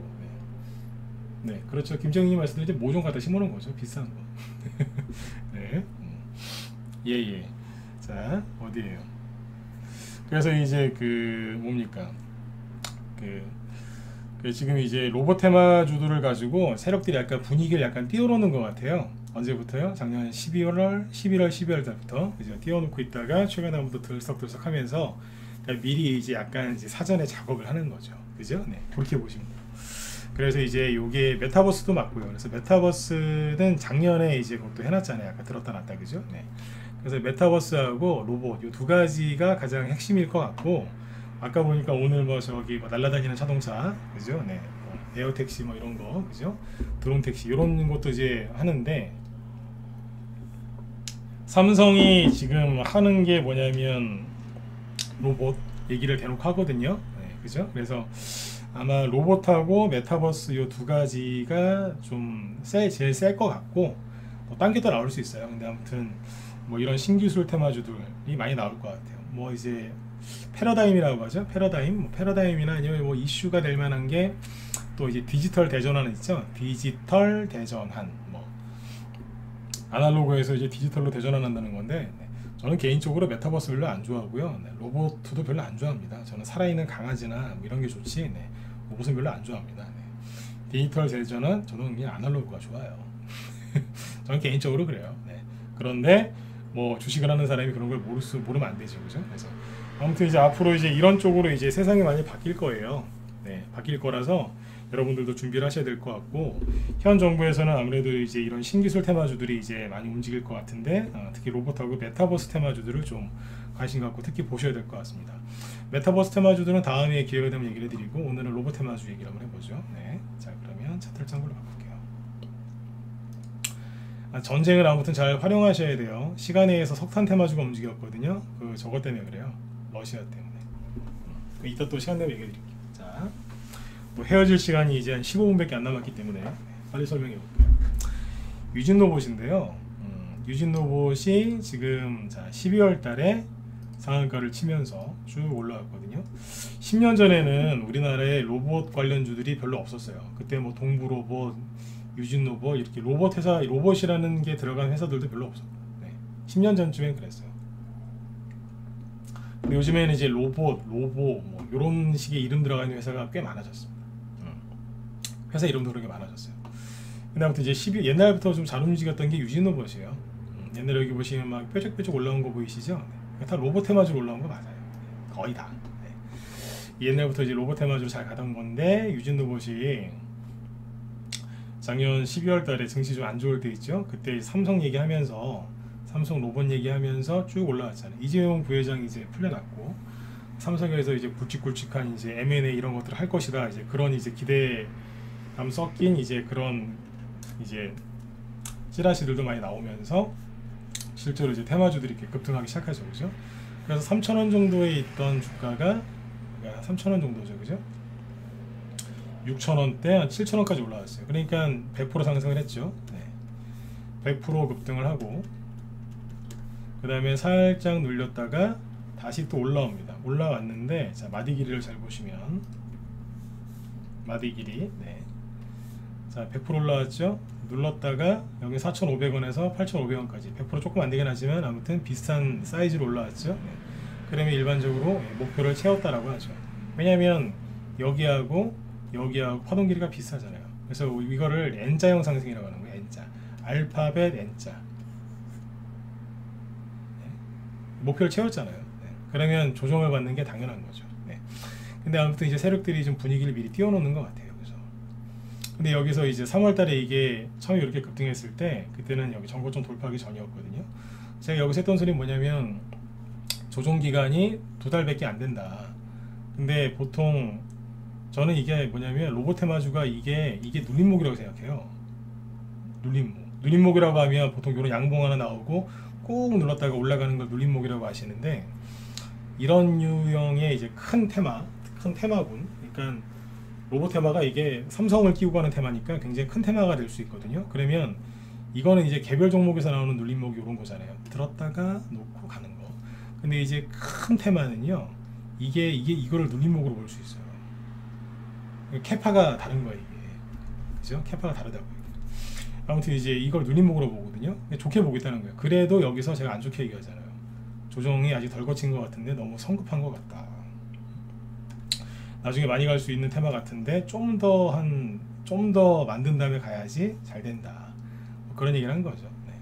네, 그렇죠. 김정희님 말씀대로 이제 모종 갖다 심어놓은 거죠, 비싼 거. 네, 예예. 자, 어디에요? 그래서 이제 그 뭡니까? 그 지금 이제 로봇 테마주들을 가지고 세력들이 약간 분위기를 약간 띄워놓는 것 같아요. 언제부터요? 작년 11월 12월 달부터 이제 띄워놓고 있다가 최근에 한번 들썩들썩하면서 그러니까 미리 이제 약간 이제 사전에 작업을 하는 거죠, 그죠? 네, 그렇게 보시면 돼요. 그래서 이제 요게 메타버스도 맞고요. 그래서 메타버스는 작년에 이제 그것도 해놨잖아요. 아까 들었다 놨다, 그죠? 네. 그래서 메타버스하고 로봇 요 두 가지가 가장 핵심일 것 같고, 아까 보니까 오늘 뭐 저기 뭐 날아다니는 자동차, 그죠? 네. 뭐 에어 택시 뭐 이런 거, 그죠? 드론 택시 이런 것도 이제 하는데, 삼성이 지금 하는 게 뭐냐면 로봇 얘기를 대놓고 하거든요. 네, 그죠? 그래서 아마 로봇하고 메타버스 요 두 가지가 좀 제일 셀 것 같고 딴 게 더 나올 수 있어요. 근데 아무튼 뭐 이런 신기술 테마주들이 많이 나올 것 같아요. 뭐 이제 패러다임이라고 하죠. 패러다임이나 아니면 뭐 이슈가 될 만한 게 또 이제 디지털 대전환 있죠. 디지털 대전환, 뭐 아날로그에서 이제 디지털로 대전환한다는 건데, 네. 저는 개인적으로 메타버스 별로 안 좋아하고요. 네. 로봇도 별로 안 좋아합니다. 저는 살아있는 강아지나 뭐 이런 게 좋지, 네. 로봇은 별로 안 좋아합니다. 네. 디지털 대전환 저는 그냥 아날로그가 좋아요. 저는 개인적으로 그래요. 네. 그런데 뭐 주식을 하는 사람이 그런 걸 모르면 안 되죠, 그죠? 그래서 아무튼 이제 앞으로 이제 이런 쪽으로 이제 세상이 많이 바뀔 거예요. 네, 바뀔 거라서 여러분들도 준비를 하셔야 될 것 같고, 현 정부에서는 아무래도 이제 이런 신기술 테마주들이 이제 많이 움직일 것 같은데, 특히 로봇하고 메타버스 테마주들을 좀 관심 갖고 특히 보셔야 될 것 같습니다. 메타버스 테마주들은 다음에 기회가 되면 얘기를 해드리고, 오늘은 로봇 테마주 얘기를 한번 해보죠. 네, 자 그러면 차트를 참고로 바꿀게요. 전쟁을 아무튼 잘 활용하셔야 돼요. 시간에 의해서 석탄 테마주가 움직였거든요. 저것 때문에 그래요. 러시아 때문에. 이따 또 시간 되면 얘기해 드릴게요. 자, 뭐 헤어질 시간이 이제 한 15분밖에 안 남았기 때문에 빨리 설명해 볼게요. 유진 로봇인데요. 유진 로봇이 지금 12월 달에 상한가를 치면서 쭉 올라왔거든요. 10년 전에는 우리나라에 로봇 관련주들이 별로 없었어요. 그때 뭐 동부 로봇, 유진 로봇, 이렇게 로봇 회사, 로봇이라는 게 들어간 회사들도 별로 없었고, 네. 10년 전쯤엔 그랬어요. 근데 요즘에는 이제 로봇, 로보 뭐 이런 식의 이름 들어가는 회사가 꽤 많아졌습니다. 회사 이름도 그렇게 많아졌어요. 근데 아무튼 이제 옛날부터 좀 잘 움직였던 게 유진 로봇이에요. 옛날에 여기 보시면 막 뾰족뾰족 올라온 거 보이시죠? 네. 다 로봇 테마주로 올라온 거 맞아요. 거의 다. 네. 옛날부터 이제 로봇 테마주로 잘 가던 건데, 유진 로봇이 작년 12월 달에 증시 좀 안 좋을 때 있죠? 그때 삼성 얘기하면서, 삼성 로봇 얘기하면서 쭉 올라왔잖아요. 이재용 부회장이 이제 풀려났고, 삼성에서 이제 굵직굵직한 이제 M&A 이런 것들을 할 것이다. 이제 그런 이제 기대감 섞인 이제 그런 이제 찌라시들도 많이 나오면서 실제로 이제 테마주들이 이렇게 급등하기 시작하죠, 그죠? 그래서 3,000원 정도에 있던 주가가 3,000원 정도죠, 그죠? 6,000원대 한 7,000원까지 올라왔어요. 그러니까 100% 상승을 했죠. 네. 100% 급등을 하고, 그 다음에 살짝 눌렸다가 다시 또 올라옵니다. 올라왔는데, 자 마디 길이를 잘 보시면 마디 길이, 네. 자 100% 올라왔죠. 눌렀다가 여기 4,500원에서 8,500원까지 100% 조금 안 되긴 하지만 아무튼 비슷한 사이즈로 올라왔죠. 네. 그러면 일반적으로 목표를 채웠다라고 하죠. 왜냐하면 여기하고 파동 길이가 비슷하잖아요. 그래서 이거를 N자형 상승이라고 하는 거예요. N자, 알파벳 N자. 네. 목표를 채웠잖아요. 네. 그러면 조정을 받는 게 당연한 거죠. 네. 근데 아무튼 이제 세력들이 좀 분위기를 미리 띄워놓는 것 같아요. 그래서 근데 여기서 이제 3월달에 이게 처음에 이렇게 급등했을 때, 그때는 여기 전고점 돌파하기 전이었거든요. 제가 여기서 했던 소리는 뭐냐면, 조정 기간이 2달밖에 안 된다. 근데 보통 저는 이게 뭐냐면, 로봇 테마주가 이게 눌림목이라고 생각해요. 눌림목이라고 하면 보통 이런 양봉 하나 나오고 꾹 눌렀다가 올라가는 걸 눌림목이라고 하시는데, 이런 유형의 이제 큰 테마군. 그러니까 로봇 테마가 이게 삼성을 끼고 가는 테마니까 굉장히 큰 테마가 될 수 있거든요. 그러면 이거는 이제 개별 종목에서 나오는 눌림목이 이런 거잖아요. 들었다가 놓고 가는 거. 근데 이제 큰 테마는요, 이거를 눌림목으로 볼 수 있어요. 캐파가 다른 거예요, 이게. 그죠? 캐파가 다르다고요. 아무튼 이제 이걸 눌림목으로 보거든요. 좋게 보고 있다는 거예요. 그래도 여기서 제가 안 좋게 얘기하잖아요. 조정이 아직 덜 거친 것 같은데 너무 성급한 것 같다. 나중에 많이 갈 수 있는 테마 같은데 좀 더 만든 다음에 가야지 잘 된다. 뭐 그런 얘기를 한 거죠. 네.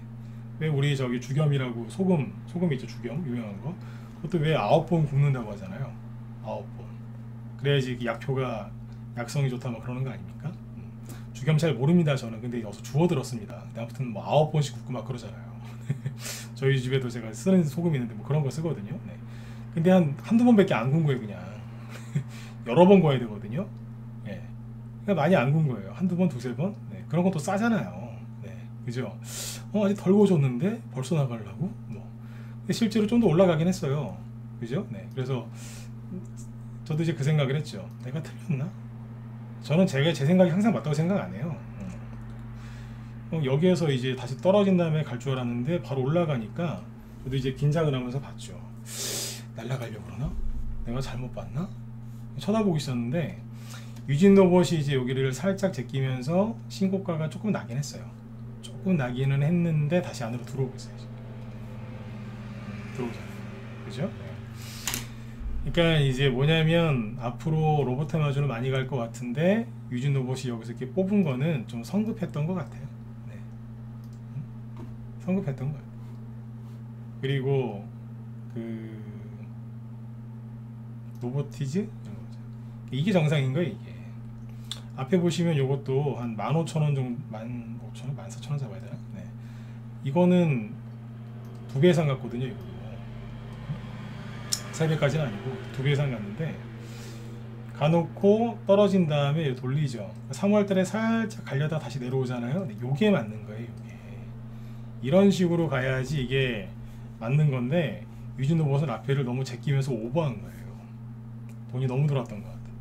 왜 우리 저기 주겸이라고 소금 있죠, 주겸 유명한 거. 그것도 왜 9번 굽는다고 하잖아요. 9번. 그래야지 약효가 약성이 좋다 뭐 그러는 거 아닙니까? 주겸 잘 모릅니다 저는. 근데 여기서 주워 들었습니다. 근데 아무튼 뭐 9번씩 굽고 막 그러잖아요. 저희 집에도 제가 쓰는 소금이 있는데 뭐 그런 거 쓰거든요. 네. 근데 한두 번밖에 안 군 거예요, 그냥. 여러 번 구워야 되거든요. 네. 그러니까 많이 안 군 거예요. 한두 번, 두세 번. 네. 그런 것도 싸잖아요. 네. 그죠? 아직 덜 구워졌는데 벌써 나가려고? 뭐. 근데 실제로 좀 더 올라가긴 했어요. 그죠? 네. 그래서 저도 이제 그 생각을 했죠. 내가 틀렸나? 저는 제 생각이 항상 맞다고 생각 안 해요. 여기에서 이제 다시 떨어진 다음에 갈 줄 알았는데 바로 올라가니까 저도 이제 긴장을 하면서 봤죠. 날아가려고 그러나? 내가 잘못 봤나? 쳐다보고 있었는데 유진 로봇이 이제 여기를 살짝 제끼면서 신고가가 조금 나긴 했어요. 조금 나기는 했는데 다시 안으로 들어오고 있어요. 들어오잖아요. 그죠? 그러니까 이제 뭐냐면 앞으로 로봇 테마주는 많이 갈 것 같은데 유진 로봇이 여기서 이렇게 뽑은 거는 좀 성급했던 것 같아요. 네. 성급했던 것 같아요. 그리고 그 로보티즈 이런 거죠. 이게 정상인 거예요. 이게 앞에 보시면 요것도 한 15,000원 정도, 15,000원, 14,000원 잡아야 되나? 네. 이거는 2배 이상 갔거든요. 이거 3배까지는 아니고 2배 이상 갔는데 가놓고 떨어진 다음에 돌리죠. 3월달에 살짝 갈려다 다시 내려오잖아요. 근데 요게 맞는 거예요. 요게 이런 식으로 가야지 이게 맞는 건데 유진 로봇은 앞에를 너무 제끼면서 오버한 거예요. 돈이 너무 들어왔던 것 같아요.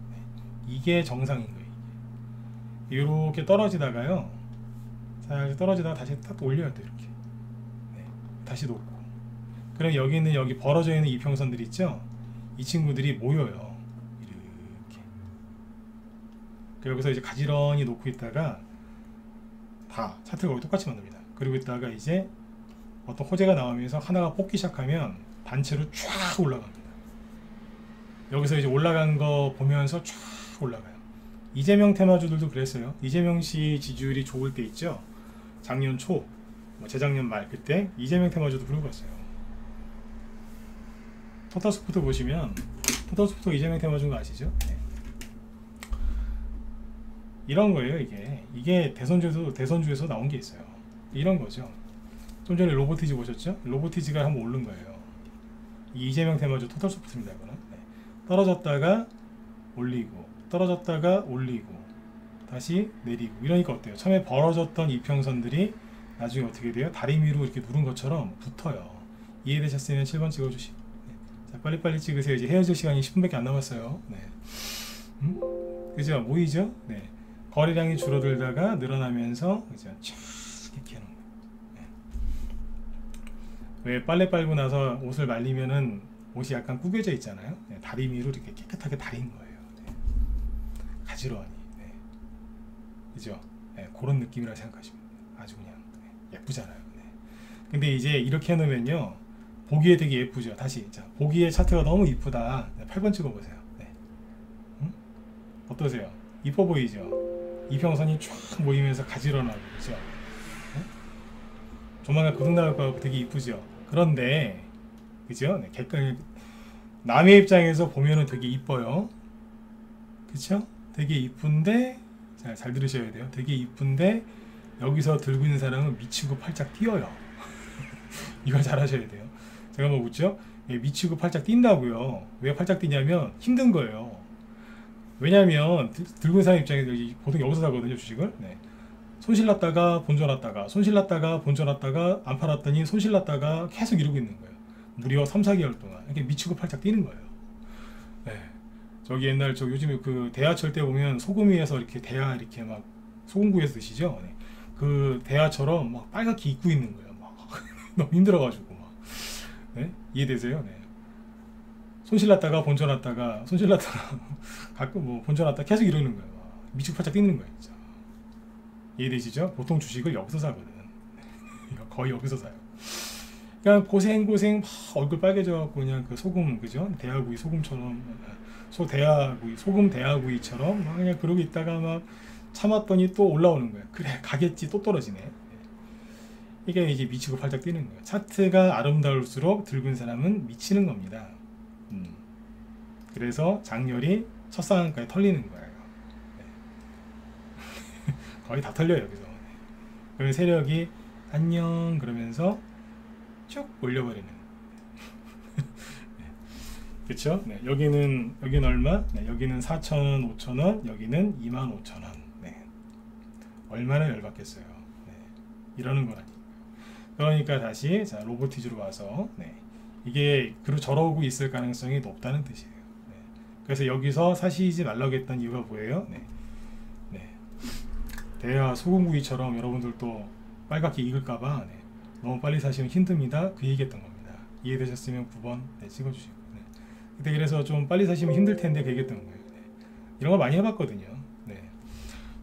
이게 정상인 거예요. 이렇게 떨어지다가요, 살짝 떨어지다가 다시 딱 올려야 돼요. 이렇게 다시 놓고, 그럼 여기 있는 여기 벌어져 있는 이평선들 있죠? 이 친구들이 모여요. 이렇게. 여기서 이제 가지런히 놓고 있다가 다 차트를 거기 똑같이 만듭니다. 그리고 있다가 이제 어떤 호재가 나오면서 하나가 뽑기 시작하면 단체로 쫙 올라갑니다. 여기서 이제 올라간 거 보면서 쫙 올라가요. 이재명 테마주들도 그랬어요. 이재명 씨 지지율이 좋을 때 있죠? 작년 초, 재작년 말 그때 이재명 테마주도 그러고 갔어요. 토탈스포트 보시면 토탈스포트 이재명 테마주인 거 아시죠? 네. 이런 거예요. 이게 대선주에서 나온 게 있어요. 이런 거죠. 좀 전에 로보티즈 보셨죠? 로보티즈가 한번 오른 거예요. 이 이재명 테마주 토탈소프트입니다. 이거는. 네. 떨어졌다가 올리고 떨어졌다가 올리고 다시 내리고 이러니까 어때요? 처음에 벌어졌던 이평선들이 나중에 어떻게 돼요? 다리 위로 이렇게 누른 것처럼 붙어요. 이해되셨으면 7번 찍어주시고, 네. 자, 빨리빨리 찍으세요. 이제 헤어질 시간이 10분밖에 안 남았어요. 네. 그죠? 모이죠? 네. 거래량이 줄어들다가 늘어나면서 그죠? 쫙 이렇게 하는 거예요. 네. 왜 빨래 빨고 나서 옷을 말리면은 옷이 약간 구겨져 있잖아요. 네. 다리 위로 이렇게 깨끗하게 다린 거예요. 네. 가지런히. 네. 그죠? 네. 그런 느낌이라 생각하시면 아주 그냥 네. 예쁘잖아요. 네. 근데 이제 이렇게 해놓으면요, 보기에 되게 예쁘죠. 다시 자, 보기에 차트가 너무 이쁘다. 네. 8번 찍어보세요. 네. 어떠세요? 이뻐 보이죠? 이평선이 쫙 모이면서 가지런하고, 그죠? 네? 조만간 고등 나올 거 같고 되게 이쁘죠? 그런데 그죠? 네, 남의 입장에서 보면은 되게 이뻐요. 그쵸? 되게 이쁜데, 잘 들으셔야 돼요. 되게 이쁜데 여기서 들고 있는 사람은 미치고 팔짝 뛰어요. 이걸 잘 하셔야 돼요. 제가 뭐 묻죠? 미치고 팔짝 뛴다고요. 왜 팔짝 뛰냐면 힘든 거예요. 왜냐면 들고 있는 사람 입장에서 보통 여기서 사거든요, 주식을. 네. 손실났다가 본전났다가 손실났다가 본전났다가 안 팔았더니 손실났다가 계속 이러고 있는 거예요. 무려 3-4개월 동안 이렇게 미치고 팔짝 뛰는 거예요. 네. 저기 옛날 요즘에 그 대하철 때 보면 소금 위에서 이렇게 대하 이렇게 막 소금구이에서 드시죠. 네. 그 대하처럼 막 빨갛게 입고 있는 거예요. 막 너무 힘들어가지고 막. 네? 이해되세요? 네. 손실났다가 본전났다가 손실났다가 가끔 뭐 본전났다가 계속 이러는 거예요. 미치고 팔짝 뛰는 거예요. 진짜. 이해되시죠? 보통 주식을 여기서 사거든. 거의 여기서 사요. 그냥 고생 막 얼굴 빨개져갖고 그냥 그 소금, 그죠? 대하구이 소금처럼, 소금 대하구이처럼 막 그냥 그러고 있다가 막 참았더니 또 올라오는 거예요. 그래, 가겠지. 또 떨어지네. 이게 이제 미치고 팔짝 뛰는 거예요. 차트가 아름다울수록 들고 있는 사람은 미치는 겁니다. 그래서 장렬히 첫 상한가에 털리는 거예요. 네. 거의 다 털려요, 여기서. 그러면 세력이 안녕 그러면서 쭉 올려버리는. 네. 그쵸? 네. 여기는 얼마? 네. 여기는 4,000원, 5,000원, 여기는 25,000원. 네. 얼마나 열받겠어요. 네. 이러는 건 아니에요. 그러니까 다시 자, 로보티즈로 와서 네. 이게 저러고 있을 가능성이 높다는 뜻이에요. 네. 그래서 여기서 사시지 말라고 했던 이유가 뭐예요? 네. 네. 대하 소금구이처럼 여러분들도 빨갛게 익을까봐 네. 너무 빨리 사시면 힘듭니다. 그 얘기했던 겁니다. 이해되셨으면 9번 네, 찍어주시고 네. 그때 그래서 좀 빨리 사시면 힘들 텐데 그 얘기했던 거예요. 네. 이런 거 많이 해봤거든요. 네.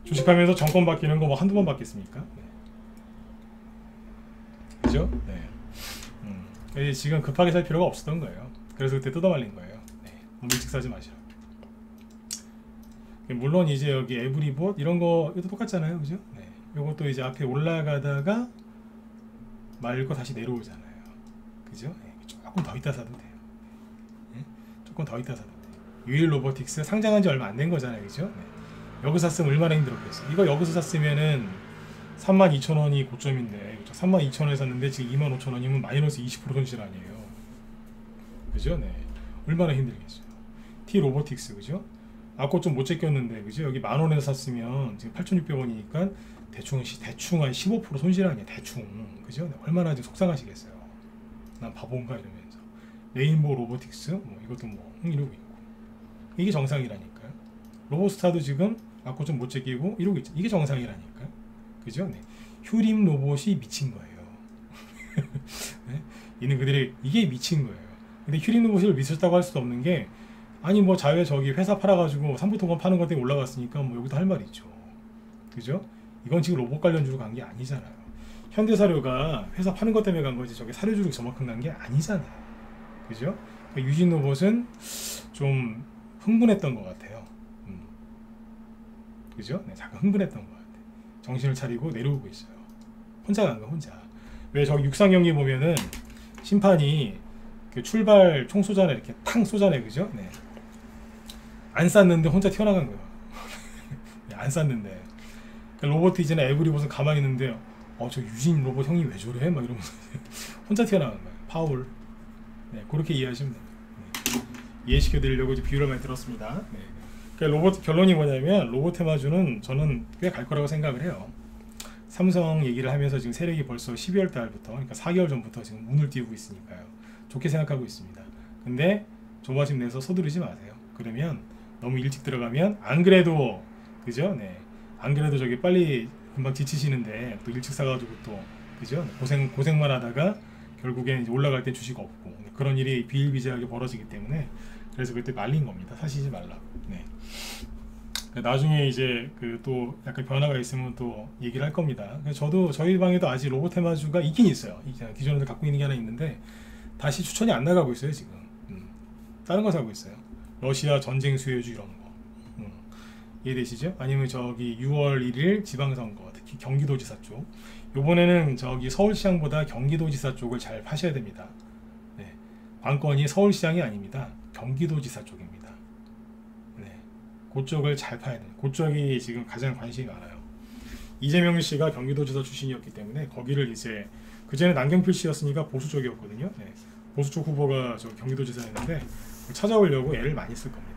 주식하면서 정권 바뀌는 거 뭐 한두 번 바뀌었습니까? 네. 그죠? 네. 지금 급하게 살 필요가 없었던 거예요. 그래서 그때 뜯어말린 거예요. 네. 너무 일찍 사지 마시라고. 물론 이제 여기 에브리봇 이런 거 이것도 똑같잖아요. 그죠? 네. 이것도 이제 앞에 올라가다가 말고 다시 내려오잖아요. 그죠? 네. 조금 더 있다 사도 돼요. 네. 조금 더 있다 사도 돼요. 유일 로보틱스 상장한 지 얼마 안 된 거잖아요. 그죠? 네. 여기서 샀으면 얼마나 힘들었겠어요. 이거 여기서 샀으면은 32,000원이 고점인데 32,000원에 샀는데 지금 25,000원이면 마이너스 20% 손실 아니에요. 그죠? 네. 얼마나 힘들겠어요. T 로보틱스 그죠? 아까 좀 못 제꼈는데 그죠? 여기 10,000원에서 샀으면 지금 8,600원이니까 대충 한 15% 손실 아니에요. 대충 그죠? 네. 얼마나 지금 속상하시겠어요. 난 바본가 이러면서. 레인보우 로보틱스 뭐 이것도 뭐 이러고 있고 이게 정상이라니까요. 로보스타도 지금 아까 좀 못 제끼고 이러고 있죠. 이게 정상이라니까요. 그죠? 네. 휴림 로봇이 미친 거예요. 네? 이는 그들의 이게 미친 거예요. 근데 휴림 로봇을 미쳤다고 할 수도 없는 게 아니 뭐 자회 저기 회사 팔아가지고 삼부토건 파는 것 때문에 올라갔으니까 뭐 여기도 할 말이 있죠. 그죠? 이건 지금 로봇 관련주로 간 게 아니잖아요. 현대사료가 회사 파는 것 때문에 간 거지 저게 사료주로 저만큼 간 게 아니잖아요. 그죠? 그러니까 유진 로봇은 좀 흥분했던 것 같아요. 그죠? 네, 잠깐 흥분했던 것 같아요. 정신을 차리고 내려오고 있어요. 혼자 간 거 혼자. 왜 저기 육상 경기 보면은 심판이 그 출발 총 쏘잖아요. 이렇게 탕 쏘잖아요. 그죠? 네. 안 쐈는데 혼자 튀어나간 거예요. 네, 안 쐈는데. 그러니까 로보티즈나 에브리봇은 가만히 있는데 저 유진 로봇 형이 왜 저래? 막 이러면서 혼자 튀어나간 거예요. 파울. 네, 그렇게 이해하시면 됩니다. 네. 이해시켜 드리려고 이제 비유를 많이 들었습니다. 네. 그러니까 로봇 결론이 뭐냐면 로봇 테마주는 저는 꽤 갈 거라고 생각을 해요. 삼성 얘기를 하면서 지금 세력이 벌써 12월 달부터 그러니까 4개월 전부터 지금 문을 띄우고 있으니까요. 좋게 생각하고 있습니다. 근데 조바심 내서 서두르지 마세요. 그러면 너무 일찍 들어가면 안 그래도 그죠? 네. 안 그래도 저기 빨리 금방 지치시는데 또 일찍 사가지고 또 그죠? 고생만 하다가 결국엔 이제 올라갈 때 주식 없고 그런 일이 비일비재하게 벌어지기 때문에 그래서 그때 말린 겁니다. 사시지 말라고. 네. 나중에 이제 그 또 약간 변화가 있으면 또 얘기를 할 겁니다. 저도 저희 방에도 아직 로봇 테마주가 있긴 있어요. 기존에도 갖고 있는 게 하나 있는데 다시 추천이 안 나가고 있어요 지금. 다른 거 사고 있어요. 러시아 전쟁 수혜주 이런 거. 이해되시죠? 아니면 저기 6월 1일 지방선거 특히 경기도지사 쪽. 요번에는 저기 서울시장보다 경기도지사 쪽을 잘 파셔야 됩니다. 네. 관건이 서울시장이 아닙니다. 경기도지사 쪽입니다. 네. 그쪽을 잘 파야 돼요. 그쪽이 지금 가장 관심이 많아요. 이재명 씨가 경기도지사 출신이었기 때문에 거기를 이제 그전에 남경필 씨였으니까 보수 쪽이었거든요. 네. 보수 쪽 후보가 저 경기도지사였는데 찾아오려고 애를 많이 쓸 겁니다.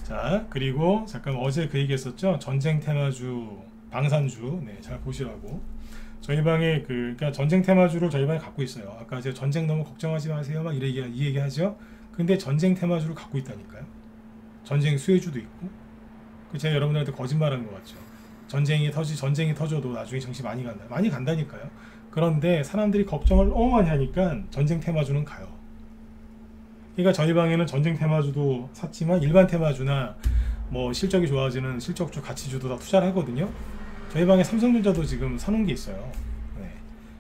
자 그리고 잠깐 어제 그 얘기했었죠. 전쟁 테마주 방산주 네, 잘 보시라고. 저희 방에 그러니까 전쟁 테마주를 저희 방에 갖고 있어요. 아까 제가 전쟁 너무 걱정하지 마세요 막 이 얘기 하죠. 근데 전쟁 테마주를 갖고 있다니까요. 전쟁 수혜주도 있고. 제가 여러분들한테 거짓말한 것 같죠. 전쟁이 터져도 나중에 정신 많이 간다. 많이 간다니까요. 그런데 사람들이 걱정을 너무 많이 하니까 전쟁 테마주는 가요. 그러니까 저희 방에는 전쟁 테마주도 샀지만 일반 테마주나 뭐 실적이 좋아지는 실적주 가치주도 다 투자를 하거든요. 저희 방에 삼성전자도 지금 사놓은 게 있어요. 네.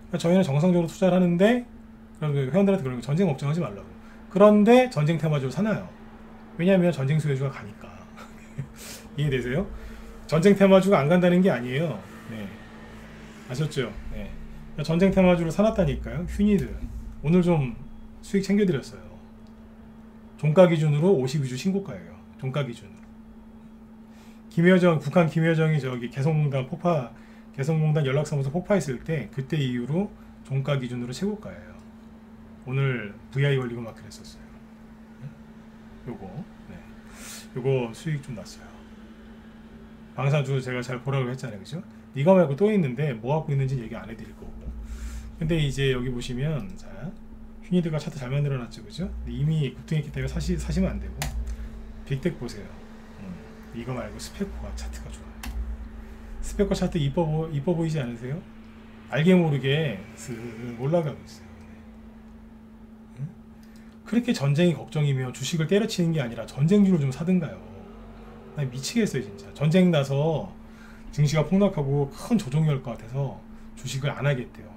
그러니까 저희는 정상적으로 투자를 하는데 회원들한테 그러는 거 전쟁 걱정하지 말라고. 그런데 전쟁 테마주를 사놔요. 왜냐하면 전쟁 수혜주가 가니까. 이해되세요? 전쟁 테마주가 안 간다는 게 아니에요. 네. 아셨죠? 네. 전쟁 테마주를 사놨다니까요. 휴니드 오늘 좀 수익 챙겨드렸어요. 종가 기준으로 52주 신고가예요. 종가 기준으로. 북한 김여정이 저기 개성공단 연락사무소 폭파했을 때 그때 이후로 종가 기준으로 최고가예요. 오늘 VI 올리고 막 그랬었어요. 요거 네. 요거 수익 좀 났어요. 방산주 제가 잘 보라고 했잖아요. 그죠? 이거 말고 또 있는데 뭐 갖고 있는지 얘기 안 해드릴 거고. 근데 이제 여기 보시면 자 휘니드가 차트 잘 만들어놨죠, 그죠? 근데 이미 급등했기 때문에 사시면 안 되고 빅텍 보세요. 이거 말고 스페코가 차트가 좋아요. 스페코 차트 이뻐 보이지 않으세요? 알게 모르게 슥 올라가고 있어요. 그렇게 전쟁이 걱정이면 주식을 때려치는 게 아니라 전쟁주를 좀 사든가요. 나 미치겠어요 진짜. 전쟁 나서 증시가 폭락하고 큰 조정이 올 것 같아서 주식을 안 하겠대요.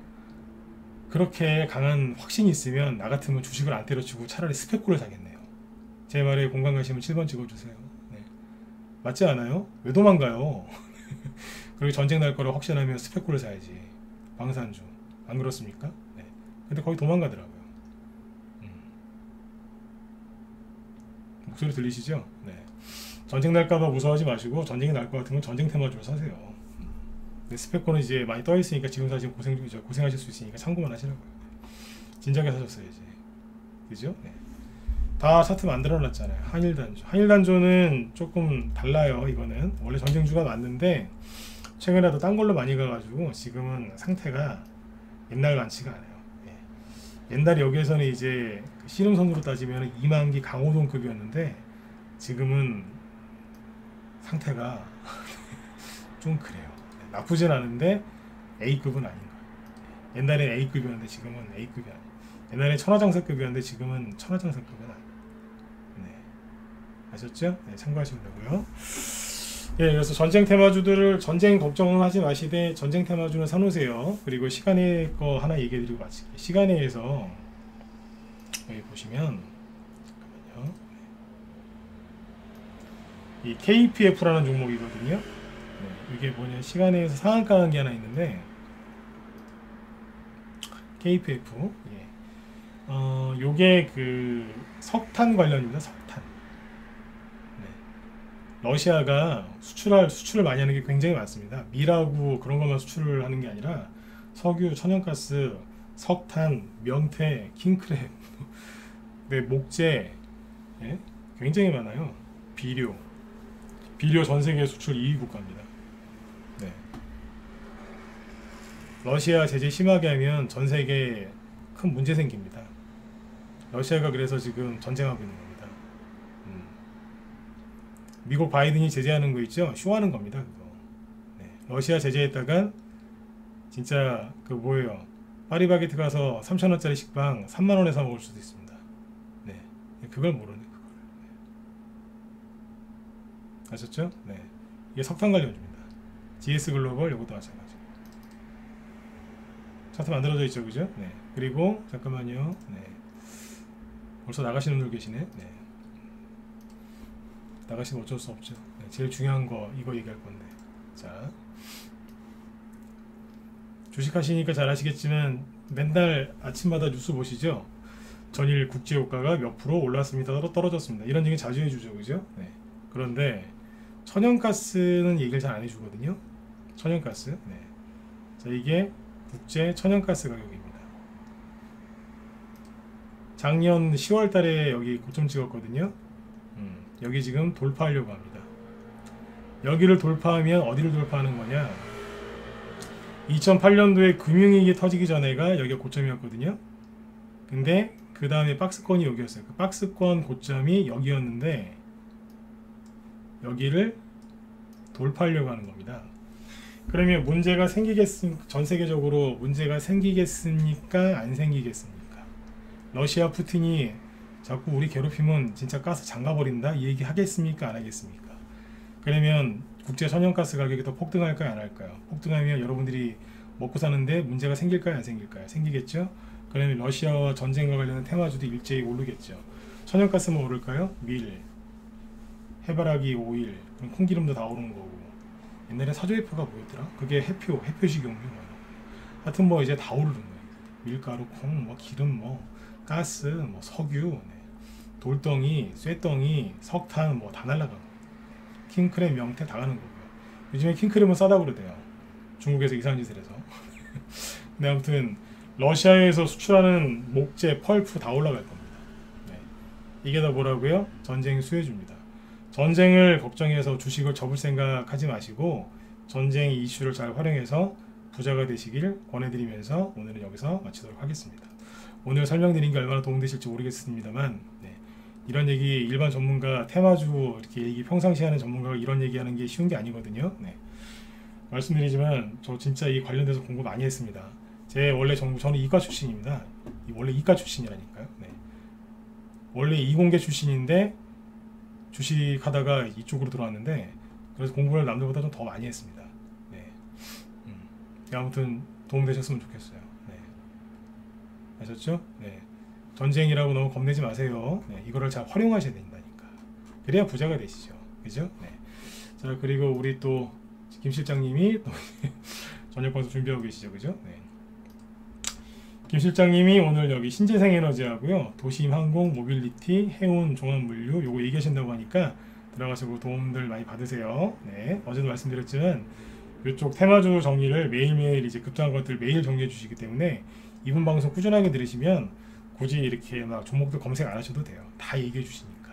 그렇게 강한 확신이 있으면 나 같으면 주식을 안 때려치고 차라리 스펙구를 사겠네요. 제 말에 공감 가시면 7번 찍어주세요. 네. 맞지 않아요? 왜 도망가요? 그리고 전쟁 날 거를 확신하면 스펙구를 사야지. 방산주. 안 그렇습니까? 네. 근데 거의 도망가더라고요. 목소리 들리시죠? 네. 전쟁 날까봐 무서워하지 마시고 전쟁이 날 것 같으면 전쟁 테마주로 사세요. 근데 스펙코는 이제 많이 떠 있으니까 지금 사시면 고생하실 수 있으니까 참고만 하시라고요. 진작에 사셨어야지. 그죠? 네. 다 차트 만들어 놨잖아요. 한일단조는 조금 달라요. 이거는 원래 전쟁주가 맞는데 최근에도 딴 걸로 많이 가가지고 지금은 상태가 옛날 같지가 않아요. 옛날에 여기에서는 이제 씨름선으로 따지면 2만기 강호동급이었는데 지금은 상태가 좀 그래요. 나쁘진 않은데 A급은 아닌 거예요. 옛날엔 A급이었는데 지금은 A급이 아니에요. 옛날엔 천하장사급이었는데 지금은 천하장사급은 아니에요. 네. 아셨죠? 네, 참고하시면 되고요. 예, 그래서 전쟁 테마주들을 전쟁 걱정은 하지 마시되 전쟁 테마주는 사놓으세요. 그리고 시간의 거 하나 얘기해드리고 마칠게요. 시간에서 여기 보시면 잠깐만요. 이 KPF라는 종목이거든요. 네, 이게 뭐냐 시간에서 상한가 한 게 하나 있는데 KPF 요게 그 석탄 관련입니다. 석탄. 러시아가 수출을 많이 하는 게 굉장히 많습니다. 밀하고 그런 것만 수출을 하는 게 아니라 석유, 천연가스, 석탄, 명태, 킹크랩, 네, 목재, 예? 굉장히 많아요. 비료 전 세계 수출 2위 국가입니다. 네. 러시아 제재 심하게 하면 전 세계에 큰 문제 생깁니다. 러시아가 그래서 지금 전쟁하고 있는 겁니다. 미국 바이든이 제재하는 거 있죠? 쇼하는 겁니다. 그거. 네. 러시아 제재했다가 진짜 그 뭐예요? 파리바게트 가서 3,000원짜리 식빵 3만원에 사 먹을 수도 있습니다. 네. 그걸 모르네. 그걸. 네. 아셨죠? 네. 이게 석탄 관련주입니다. GS 글로벌 이것도 마찬가지. 차트 만들어져 있죠, 그죠? 네. 그리고 잠깐만요. 네. 벌써 나가시는 분들 계시네. 네. 나가시면 어쩔 수 없죠. 네, 제일 중요한 거 이거 얘기할 건데. 자, 주식하시니까 잘 아시겠지만 맨날 아침마다 뉴스 보시죠. 전일 국제유가가 몇 프로 올랐습니다. 떨어졌습니다. 이런 얘기 자주 해주죠, 그죠? 네. 그런데 천연가스는 얘기를 잘 안 해주거든요. 천연가스. 네. 자, 이게 국제 천연가스 가격입니다. 작년 10월달에 여기 고점 찍었거든요. 여기 지금 돌파하려고 합니다. 여기를 돌파하면 어디를 돌파하는 거냐? 2008년도에 금융위기 터지기 전에가 여기가 고점이었거든요. 근데 그 다음에 박스권이 여기였어요. 그 박스권 고점이 여기였는데 여기를 돌파하려고 하는 겁니다. 그러면 문제가 전 세계적으로 문제가 생기겠습니까? 안 생기겠습니까? 러시아 푸틴이 자꾸 우리 괴롭히면 진짜 가스 잠가버린다? 이 얘기 하겠습니까? 안 하겠습니까? 그러면 국제 천연가스 가격이 더 폭등할까요? 안 할까요? 폭등하면 여러분들이 먹고 사는데 문제가 생길까요? 안 생길까요? 생기겠죠? 그러면 러시아와 전쟁과 관련된 테마주도 일제히 오르겠죠. 천연가스만 오를까요? 밀, 해바라기 오일, 그럼 콩기름도 다 오르는 거고. 옛날에 사조해표가 뭐였더라? 그게 해표식용유 하여튼 뭐 이제 다 오르는 거예요. 밀가루, 콩, 뭐 기름, 뭐 가스, 뭐 석유, 네. 돌덩이, 쇠덩이, 석탄 뭐 다 날라가고 킹크랩, 명태 다 가는 거고요. 요즘에 킹크랩은 싸다고 그러대요. 중국에서 이상한 짓을 해서. 근데 아무튼 러시아에서 수출하는 목재, 펄프 다 올라갈 겁니다. 네. 이게 다 뭐라고요? 전쟁 수혜주입니다. 전쟁을 걱정해서 주식을 접을 생각 하지 마시고 전쟁 이슈를 잘 활용해서 부자가 되시길 권해드리면서 오늘은 여기서 마치도록 하겠습니다. 오늘 설명드린 게 얼마나 도움되실지 모르겠습니다만, 네. 이런 얘기 일반 전문가 테마주 이렇게 얘기 평상시에 하는 전문가가 이런 얘기하는 게 쉬운 게 아니거든요. 네. 말씀드리지만 저 진짜 이 관련돼서 공부 많이 했습니다. 제 원래 저는 이과 출신입니다. 원래 이과 출신이라니까요. 네. 원래 이공계 출신인데 주식하다가 이쪽으로 들어왔는데, 그래서 공부를 남들보다 좀 더 많이 했습니다. 네. 아무튼 도움되셨으면 좋겠어요. 네. 아셨죠? 네. 전쟁이라고 너무 겁내지 마세요. 네. 이거를 잘 활용하셔야 된다니까. 그래야 부자가 되시죠. 그죠? 네. 자, 그리고 우리 또 김 실장님이 또 저녁 방송 준비하고 계시죠. 그죠? 네. 김 실장님이 오늘 여기 신재생에너지하고요, 도심항공, 모빌리티, 해운, 종합물류 요거 얘기하신다고 하니까 들어가시고 도움들 많이 받으세요. 네, 어제도 말씀드렸지만 이쪽 테마주 정리를 매일매일 이제 급등한 것들 매일 정리해 주시기 때문에 이분 방송 꾸준하게 들으시면 굳이 이렇게 막 종목들 검색 안 하셔도 돼요. 다 얘기해 주시니까.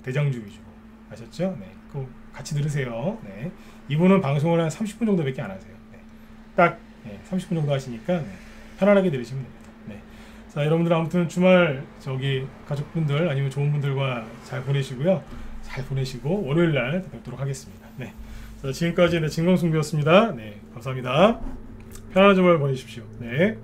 대장주 위주로. 아셨죠? 네, 꼭 같이 들으세요. 네, 이분은 방송을 한 30분 정도밖에 안 하세요. 네, 딱 30분 정도 하시니까 편안하게 들으시면 됩니다. 네. 자, 여러분들 아무튼 주말 저기 가족분들 아니면 좋은 분들과 잘 보내시고요. 잘 보내시고 월요일날 뵙도록 하겠습니다. 네. 자, 지금까지 진광승비였습니다. 네, 감사합니다. 편안한 주말 보내십시오. 네.